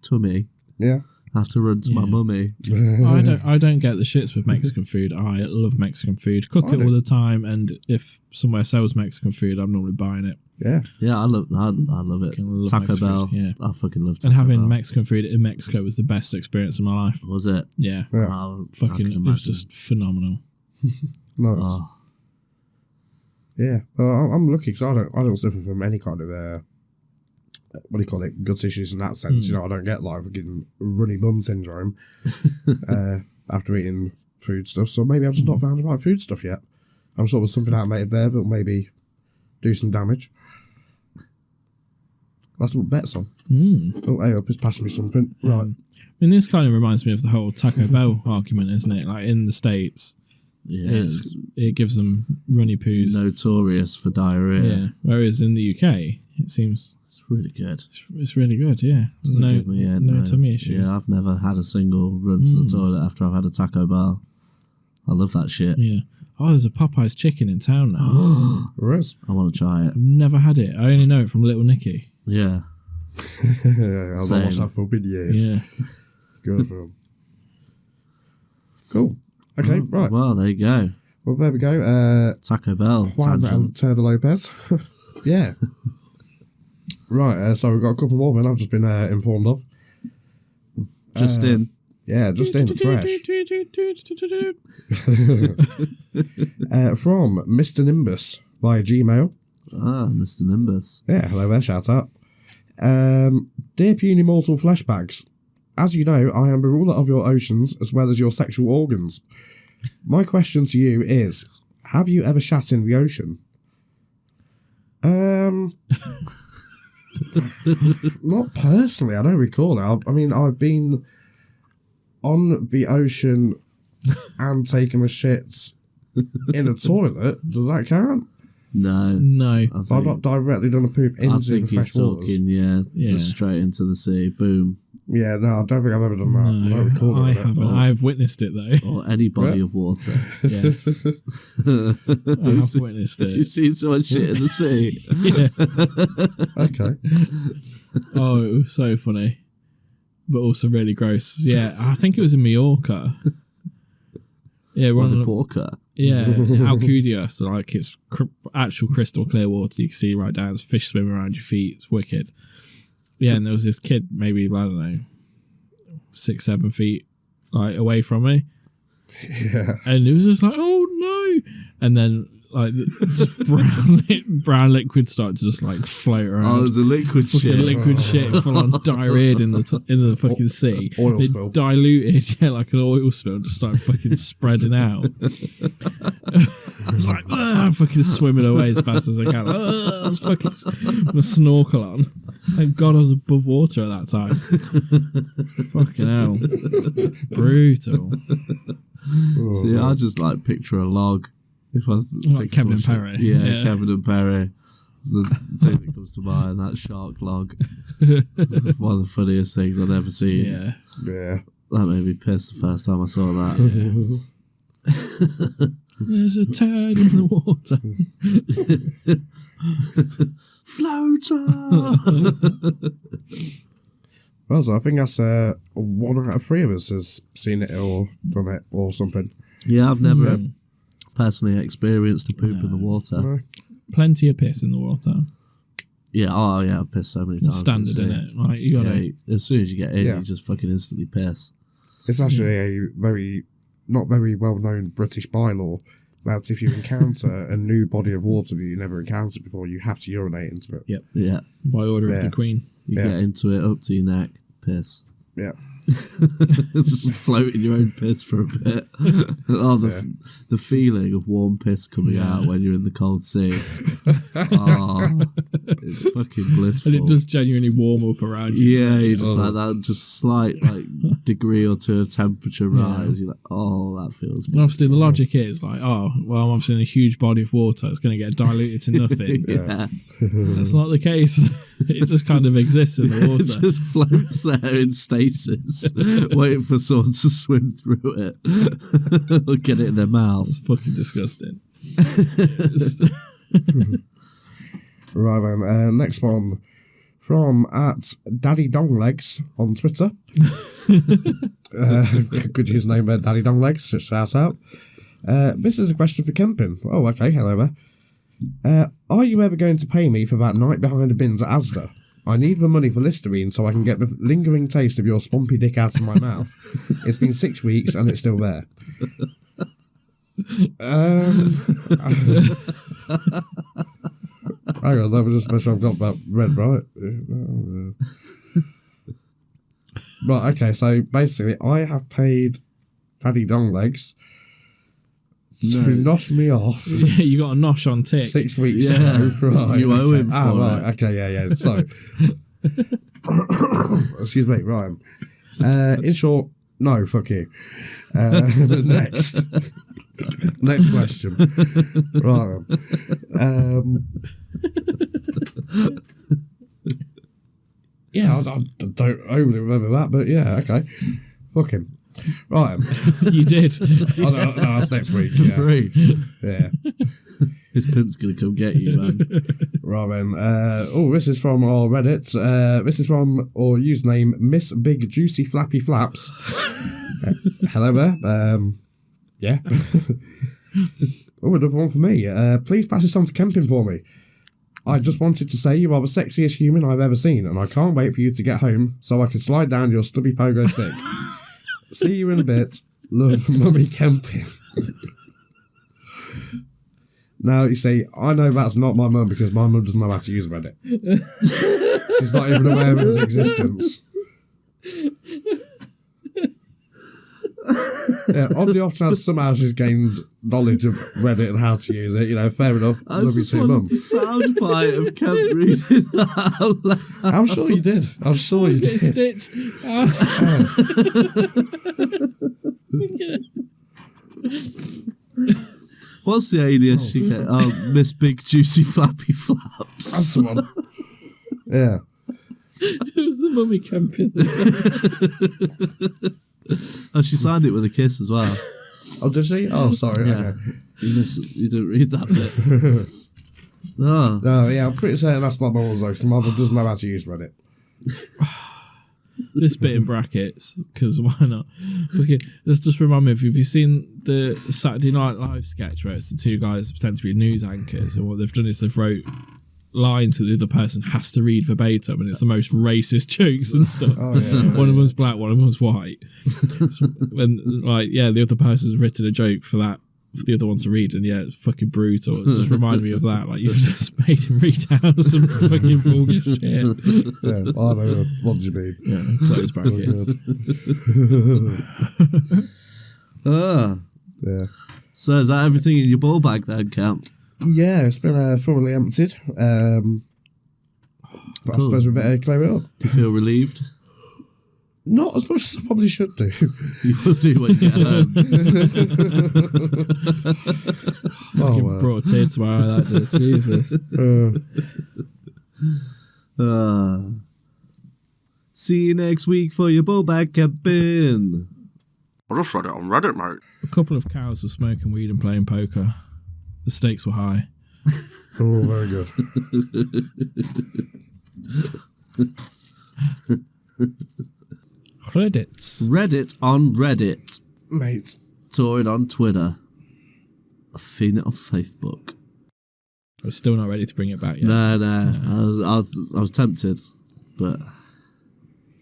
tummy. Yeah. I have to run to my mummy. I don't get the shits with Mexican food. I love Mexican food. Cook it all the time, and if somewhere sells Mexican food, I'm normally buying it. Yeah. Yeah, I love it. Love Taco Mexican Bell. food, yeah. I fucking love Taco And having Bell. Mexican food in Mexico was the best experience of my life. Was it? Yeah. Yeah. Oh, I Fucking, can it was imagine. just phenomenal. Nice. Oh, Yeah. Well, I'm lucky because I don't suffer from any kind of what do you call it, gut issues in that sense. You know, I don't get like fucking runny bum syndrome after eating food stuff. So maybe I've just not found the right food stuff yet. I'm sure there's something out there that will maybe do some damage. That's what bets on. Oh, hey, up, it's passing me something. Right. I mean, this kind of reminds me of the whole Taco Bell argument, isn't it? Like in the States, yeah. it gives them runny poos. Notorious for diarrhea. Yeah. Whereas in the UK, it seems It's really good. it's really good. Yeah. There's Doesn't give me no tummy issues. Yeah, I've never had a single run to the toilet after I've had a Taco Bell. I love that shit. Yeah. Oh, there's a Popeye's chicken in town now. There is. I want to try it. I've never had it. I only know it from Little Nicky. Yeah. I've Same. lost that for big years. Yeah. Good film. Cool. Okay, right. Well, there you go. Well, there we go. Taco Bell. Juan Tangent. Turdo Lopez. Yeah. Right, so we've got a couple more then I've just been informed of. Just in. Yeah, just in, fresh. From Mr. Nimbus via Gmail. Ah, Mr. Nimbus. Yeah, hello there, shout out. Dear puny mortal fleshbags, as you know, I am the ruler of your oceans as well as your sexual organs. My question to you is, have you ever shat in the ocean? Not personally, I don't recall it. I mean, I've been on the ocean and taken a shit in a toilet. Does that count? No. No. I've not directly done a poop I into the think fresh he's waters. talking, Yeah. just straight into the sea. Boom. Yeah, no, I don't think I've ever done that. I don't recall I it. haven't. I've witnessed it though. Or any body Yeah. of water. Yes. I have witnessed You it. see so much shit in the sea. Yeah. Okay. Oh, it was so funny. But also really gross. Yeah, I think it was in Mallorca. Yeah, we're Or on the a- porker. Yeah, Alcudia, so like it's actual crystal clear water. You can see right down. There's fish swimming around your feet. It's wicked. Yeah, and there was this kid, maybe, I don't know, 6, 7 feet like away from me. Yeah. And it was just like, oh no. And then like just brown liquid started to just like float around. Oh, there's a liquid Fucking shit. liquid shit full on diarrhea in the fucking sea. Oil It spill. diluted, yeah, like an oil spill, just started fucking spreading out. I was like, fucking swimming away as fast as I can. I was fucking my snorkel on. Thank God I was above water at that time. Fucking hell, brutal. See, I just like picture a log. If I Like think Kevin of some and Perry. shit. Yeah, Yeah. Kevin and Perry. It's the thing that comes to mind. That shark log. One of the funniest things I've ever seen. Yeah. Yeah. That made me piss the first time I saw that. There's a turd in the water. Floater! Well, so I think that's 1 out of 3 of us has seen it or done it or something. Yeah, I've never personally experienced a poop in the water. No. Plenty of piss in the water. Yeah, I've pissed so many times. It's standard, isn't it? Like, you gotta... as soon as you get in, Yeah. you just fucking instantly piss. It's actually a not very well-known British bylaw about if you encounter a new body of water that you never encountered before, you have to urinate into it. Yep. Yeah. By order of Yeah. the Queen. You get into it up to your neck, piss. Yeah. Just floating your own piss for a bit. The feeling of warm piss coming out when you're in the cold sea. It's fucking blissful. And it does genuinely warm up around you. Yeah, you just like that, just slight degree or two of temperature rise. You're like, that feels good. And obviously the logic is like, I'm obviously in a huge body of water, it's going to get diluted to nothing. Yeah. That's not the case. It just kind of exists in the water. It just floats there in stasis, waiting for someone to swim through it or get it in their mouth. It's fucking disgusting. Right then, next one from @DaddyDonglegs on Twitter. Good username there, DaddyDonglegs. Just shout out. This is a question for Kempin. Oh, okay, hello there. Are you ever going to pay me for that night behind the bins at Asda? I need the money for Listerine so I can get the lingering taste of your swampy dick out of my mouth. It's been 6 weeks and it's still there. Hang on, let me just make sure I've got that read right. Right, okay, so basically I have paid Daddy Donglegs to nosh me off. Yeah, you got a nosh on tick. 6 weeks ago, right? You owe him for right, it. okay, yeah. So, excuse me, Ryan. In short, no, fuck you. Next question, Ryan. Yeah, I don't overly remember that, but yeah, okay. Fuck him. Right. You did. Oh, no, that's next week. For Yeah. free. Yeah. His pimp's going to come get you, man. Right then. This is from our Reddit. This is from our username Miss Big Juicy Flappy Flaps. Hello there. Yeah. Another one for me. Please pass this on to Kempin for me. I just wanted to say you are the sexiest human I've ever seen, and I can't wait for you to get home so I can slide down your stubby pogo stick. See you in a bit. Love, Mummy Kempin. Now, you see, I know that's not my mum because my mum doesn't know how to use Reddit. She's not even aware of its existence. Yeah, on the off chance somehow she's gained knowledge of Reddit and how to use it, fair enough. I Love you just too, wanted mum. the soundbite of Kemp reading that out loud. I'm sure you did. I'm sure you did. Stitch. What's the alias you get? Oh, Miss Big Juicy Flappy Flaps. That's the one. Yeah. Who's the Mummy Kempin? Oh, she signed it with a kiss as well. Oh, did she? Oh, sorry. Yeah. Okay. You didn't read that bit. Oh. No, yeah, I'm pretty certain that's not my mum's though, because my mum doesn't know how to use Reddit. This bit in brackets, because why not? Okay, let's just remind me, have you seen the Saturday Night Live sketch where it's the two guys pretend to be news anchors, and what they've done is they've wrote lines that the other person has to read verbatim, and it's the most racist jokes and stuff. Oh, yeah. One of them's black, one of them's white. And the other person's written a joke for that, for the other one to read, and it's fucking brutal. It just reminded me of that. Like, you've just made him read out some fucking vulgar shit. Yeah, I know what do you mean. Yeah, close brackets. Yeah. So is that everything in your ball bag then, Camp? Yeah, it's been thoroughly emptied. But I Cool. suppose we better clear it up. Do you feel relieved? Not as much as I probably should do. You will do when you get home. Fucking brought a tear to my eye, that did. Jesus. See you next week for your ball bag camping. I just read it on Reddit, mate. A couple of cows were smoking weed and playing poker. The stakes were high. Oh, very good. Credits. Reddit on Reddit. Mate. Toured on Twitter. I've seen it on Facebook. I'm still not ready to bring it back yet. No. I was tempted, but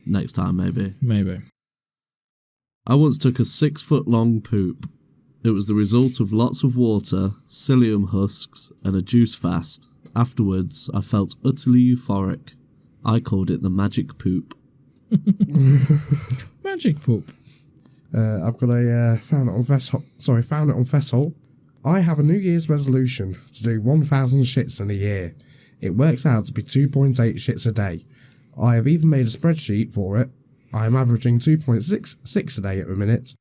next time maybe. Maybe. I once took a 6-foot-long poop. It was the result of lots of water, psyllium husks, and a juice fast. Afterwards, I felt utterly euphoric. I called it the magic poop. Magic poop. I've got a found it on Fesshole. I have a New Year's resolution to do 1,000 shits in a year. It works out to be 2.8 shits a day. I have even made a spreadsheet for it. I am averaging 2.66 a day at the minute,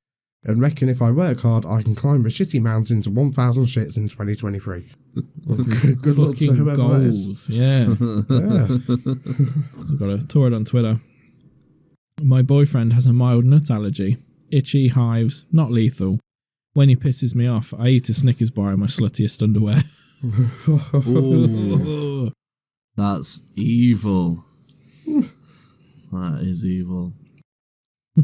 and reckon if I work hard, I can climb a shitty mountain to 1,000 shits in 2023. Good luck to whoever goals. that is. Yeah. I've got a Toured on Twitter. My boyfriend has a mild nut allergy. Itchy, hives, not lethal. When he pisses me off, I eat a Snickers bar in my sluttiest underwear. Ooh, that's evil. That is evil.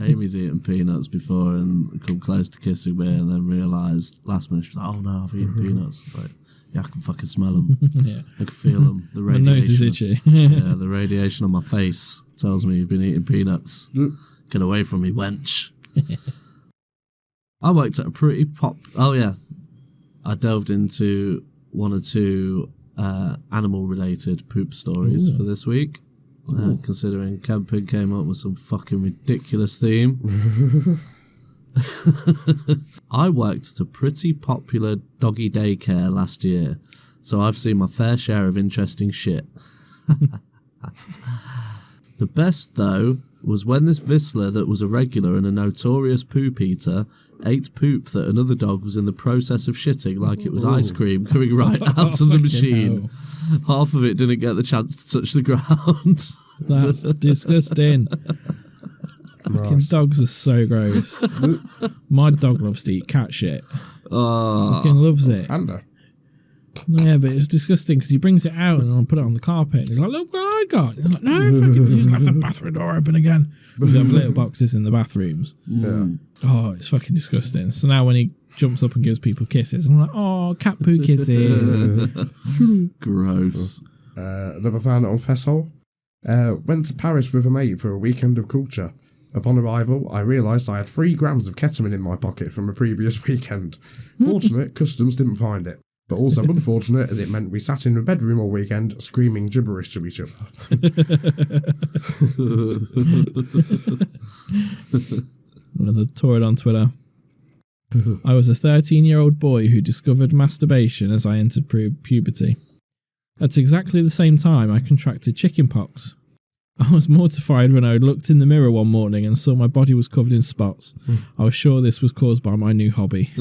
Amy's eaten peanuts before and come close to kissing me and then realised last minute, she's like, oh no, I've eaten peanuts. It's like, yeah, I can fucking smell them. Yeah. I can feel them. The My radiation. nose is itchy. Yeah, the radiation on my face tells me you've been eating peanuts. Get away from me, wench. I worked at a pretty Oh yeah, I delved into one or two animal-related poop stories for this week. Considering Kemp came up with some fucking ridiculous theme. I worked at a pretty popular doggy daycare last year, so I've seen my fair share of interesting shit. The best, though, was when this Whistler that was a regular and a notorious poop eater ate poop that another dog was in the process of shitting like it was ice cream coming right out of the machine. Half of it didn't get the chance to touch the ground. That's disgusting. Fucking dogs are so gross. My dog loves to eat cat shit. Fucking loves it. Panda. Yeah, but it's disgusting because he brings it out and I'll put it on the carpet and he's like, look what I got. He's like, no, fucking you just left the bathroom door open again. We have little boxes in the bathrooms. Yeah. Oh, it's fucking disgusting. So now when he jumps up and gives people kisses, I'm like, oh, cat poo kisses. Gross. Never found it on Fesshole. Went to Paris with a mate for a weekend of culture. Upon arrival, I realised I had 3 grams of ketamine in my pocket from a previous weekend. Fortunate, customs didn't find it. But also unfortunate, as it meant we sat in the bedroom all weekend screaming gibberish to each other. Another Toured on Twitter. I was a 13-year-old boy who discovered masturbation as I entered puberty. At exactly the same time, I contracted chickenpox. I was mortified when I looked in the mirror one morning and saw my body was covered in spots. I was sure this was caused by my new hobby.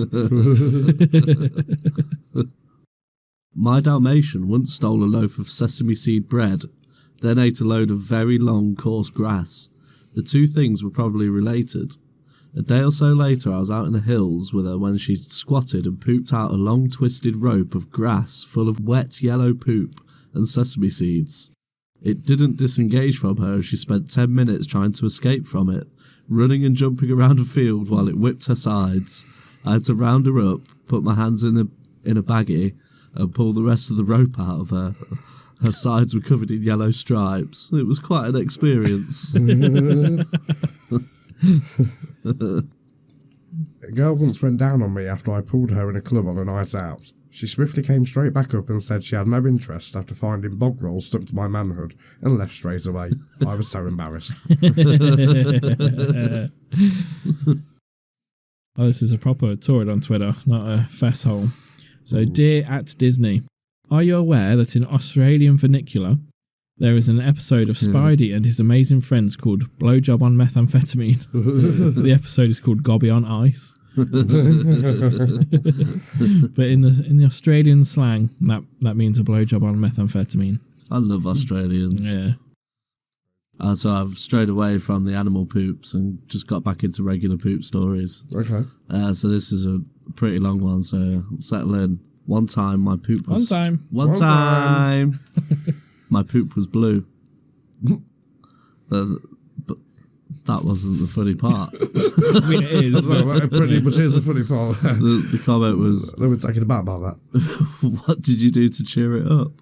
My Dalmatian once stole a loaf of sesame seed bread, then ate a load of very long, coarse grass. The two things were probably related. A day or so later, I was out in the hills with her when she squatted and pooped out a long twisted rope of grass full of wet yellow poop and sesame seeds. It didn't disengage from her as she spent 10 minutes trying to escape from it, running and jumping around a field while it whipped her sides. I had to round her up, put my hands in a baggie, and pull the rest of the rope out of her. Her sides were covered in yellow stripes. It was quite an experience. A girl once went down on me after I pulled her in a club on a night out. She swiftly came straight back up and said she had no interest after finding bog rolls stuck to my manhood and left straight away. I was so embarrassed. Oh, this is a proper Toured on Twitter, not a fesshole. So, dear at Disney, are you aware that in Australian vernacular there is an episode of Spidey and his amazing friends called Blowjob on Methamphetamine? The episode is called Gobby on Ice. But in the Australian slang, that means a blowjob on methamphetamine. I love Australians. Yeah. So I've strayed away from the animal poops and just got back into regular poop stories. Okay. So this is a pretty long one, so settle in. One time my poop was... One time. One time. My poop was blue. But that wasn't the funny part. I mean, it is. It pretty much is a funny part. The comment was... They were taken aback about that. What did you do to cheer it up?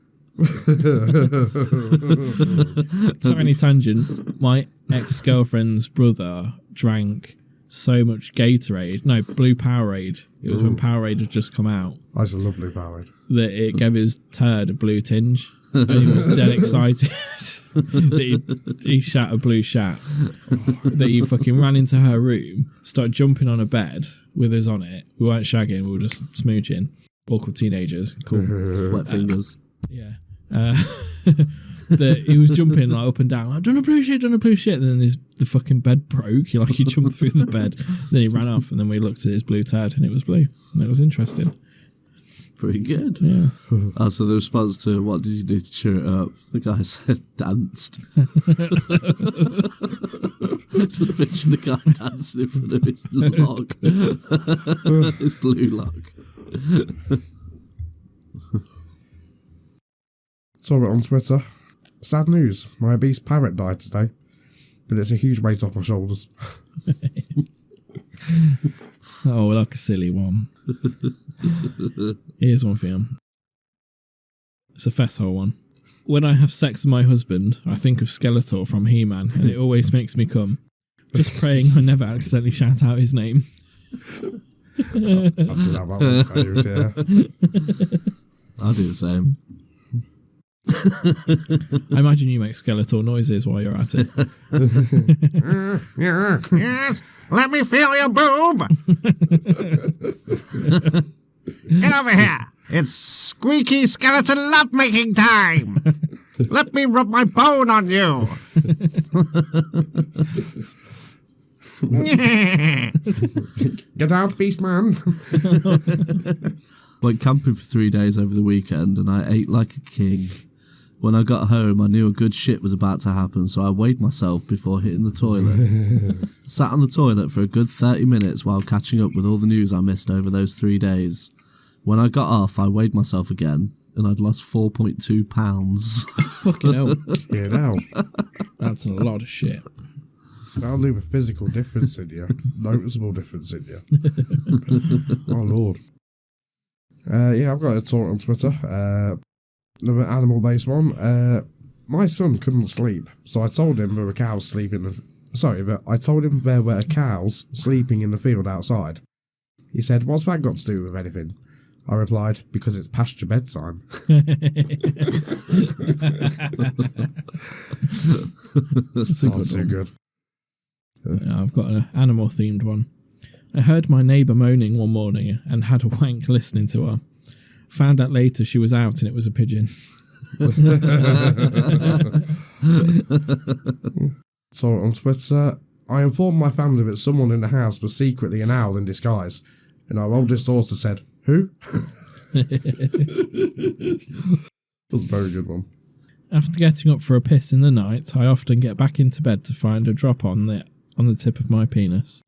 Tiny tangent. My ex-girlfriend's brother drank so much Gatorade. No, Blue Powerade. It was when Powerade had just come out. I used to love Blue Powerade. That it gave his turd a blue tinge. And he was dead excited that he shat a blue shat. That he fucking ran into her room, started jumping on a bed with us on it. We weren't shagging, we were just smooching. Awkward teenagers. Cool. Wet fingers. Yeah. That he was jumping like up and down, like, done a blue shit. And then the fucking bed broke. He jumped through the bed. Then he ran off, and then we looked at his blue turd, and it was blue. And it was interesting. Pretty good. Yeah. So the response to what did you do to cheer it up? The guy said danced. Just picture the guy dancing in front of his log. His blue log. Saw it on Twitter. Sad news. My obese parrot died today. But it's a huge weight off my shoulders. Oh, like a silly one. Here's one for you. It's a fesshole one. When I have sex with my husband, I think of Skeletor from He-Man, and it always makes me come. Just praying I never accidentally shout out his name. I did have that one saved, yeah. I'll do the same. I imagine you make Skeletor noises while you're at it. Yes, let me feel your boob. Get over here. It's squeaky skeleton lovemaking time. Let me rub my bone on you. Get out, beast man. Went camping for 3 days over the weekend, and I ate like a king. When I got home, I knew a good shit was about to happen, so I weighed myself before hitting the toilet. Sat on the toilet for a good 30 minutes while catching up with all the news I missed over those 3 days. When I got off, I weighed myself again, and I'd lost 4.2 pounds. Fucking hell. Yeah, now. That's a lot of shit. That'll leave a physical difference in you. Noticeable difference in you. Oh, Lord. Yeah, I've got a talk on Twitter. Another animal-based one. My son couldn't sleep, so I told him there were cows sleeping. I told him there were cows sleeping in the field outside. He said, "What's that got to do with anything?" I replied, "Because it's past your bedtime." That's a good Too one. good. Yeah, I've got an animal-themed one. I heard my neighbour moaning one morning and had a wank listening to her. Found out later she was out and it was a pigeon. So on Twitter, I informed my family that someone in the house was secretly an owl in disguise, and our oldest daughter said, "Who?" That's a very good one. After getting up for a piss in the night, I often get back into bed to find a drop on the tip of my penis.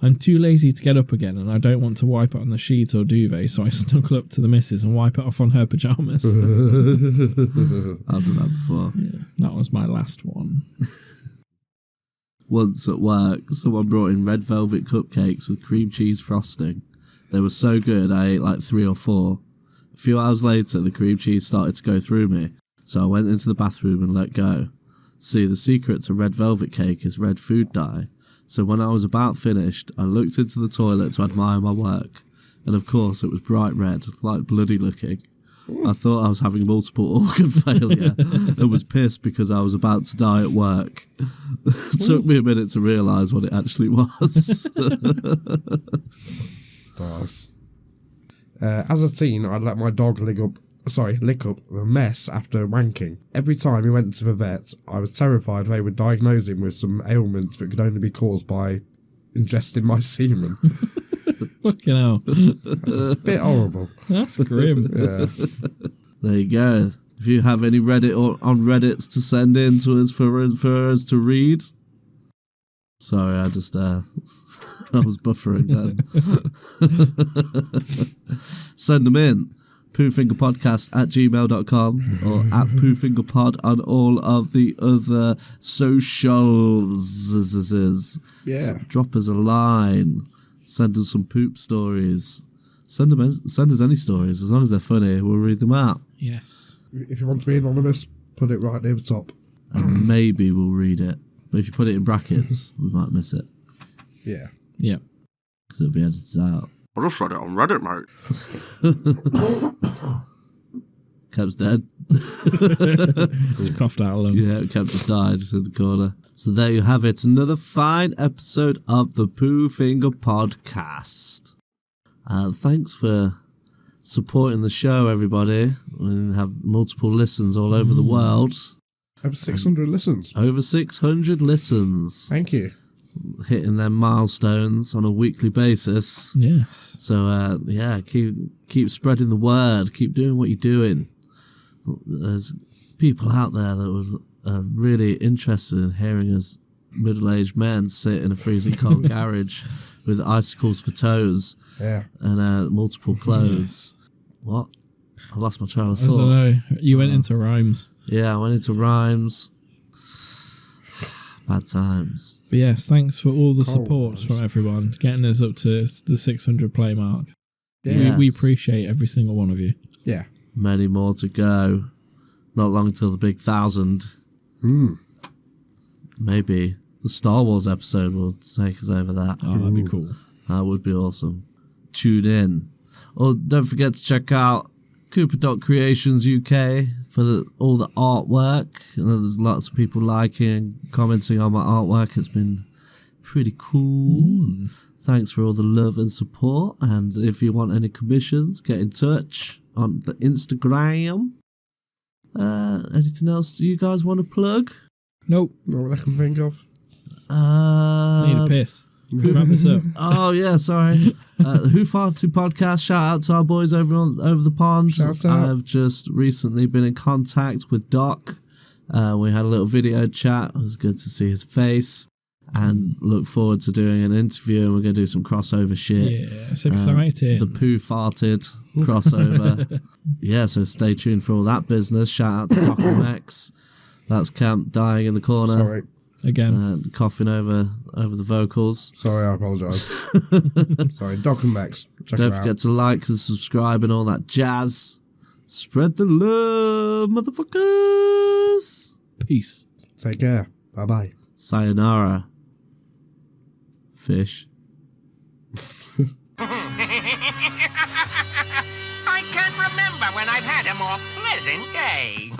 I'm too lazy to get up again, and I don't want to wipe it on the sheet or duvet, so I snuggle up to the missus and wipe it off on her pyjamas. I've done that before. Yeah, that was my last one. Once at work, someone brought in red velvet cupcakes with cream cheese frosting. They were so good, I ate like 3 or 4. A few hours later, the cream cheese started to go through me, so I went into the bathroom and let go. See, the secret to red velvet cake is red food dye. So when I was about finished, I looked into the toilet to admire my work, and of course it was bright red, like bloody looking. I thought I was having multiple organ failure and was pissed because I was about to die at work. It took me a minute to realise what it actually was. Nice. As a teen, I'd let my dog lick up a mess after wanking. Every time he went to the vet, I was terrified they would diagnose him with some ailment that could only be caused by ingesting my semen. Fucking hell. That's a bit horrible. That's grim. Yeah. There you go. If you have any Reddit or on Reddits to send in to us for us to read. Sorry, I just I was buffering then. Send them in. poofingerpodcast@gmail.com or at poofingerpod on all of the other socials. Yeah. So drop us a line. Send us some poop stories. Send us any stories. As long as they're funny, we'll read them out. Yes. If you want to be anonymous, put it right near the top. And maybe we'll read it. But if you put it in brackets, we might miss it. Yeah. Yeah. Because it'll be edited out. I just read it on Reddit, mate. Kemp's dead. Just coughed out a lung. Yeah, Kemp just died in the corner. So there you have it. Another fine episode of the Pooh Finger Podcast. Thanks for supporting the show, everybody. We have multiple listens all over the world. Over 600 listens. Over 600 listens. Thank you. Hitting their milestones on a weekly basis. Yes. So, yeah, keep spreading the word. Keep doing what you're doing. There's people out there that are really interested in hearing us middle-aged men sit in a freezing cold garage with icicles for toes and multiple clothes. What? I lost my train of I thought. don't know. You went into rhymes. Yeah, I went into rhymes. Bad times. But yes, thanks for all the Cold support rhymes. from everyone, getting us up to the 600 play mark. Yes. We appreciate every single one of you. Yeah. Many more to go. Not long till the big 1,000. Maybe the Star Wars episode will take us over that. Oh, that'd be cool. That would be awesome. Tune in. Oh, don't forget to check out Cupid.Creations UK for all the artwork. I know there's lots of people liking, commenting on my artwork. It's been pretty cool. Thanks for all the love and support. And if you want any commissions, get in touch on the Instagram. Anything else you guys want to plug? Nope. Not what I can think of. I need a piss. Wrap this up. Oh yeah, sorry. Who Farted Podcast. Shout out to our boys over the pond. Shout out. I've just recently been in contact with Doc. We had a little video chat. It was good to see his face, and look forward to doing an interview. And we're gonna do some crossover shit. Yeah, it's exciting. The Pooh Farted crossover. Yeah, so stay tuned for all that business. Shout out to Doc and Max. That's Kemp dying in the corner. Sorry. Again. Coughing over the vocals. Sorry, I apologise. Sorry, Doc and Max. Check Don't it out. forget to like and subscribe and all that jazz. Spread the love, motherfuckers. Peace. Take care. Bye-bye. Sayonara. Fish. I can't remember when I've had a more pleasant day.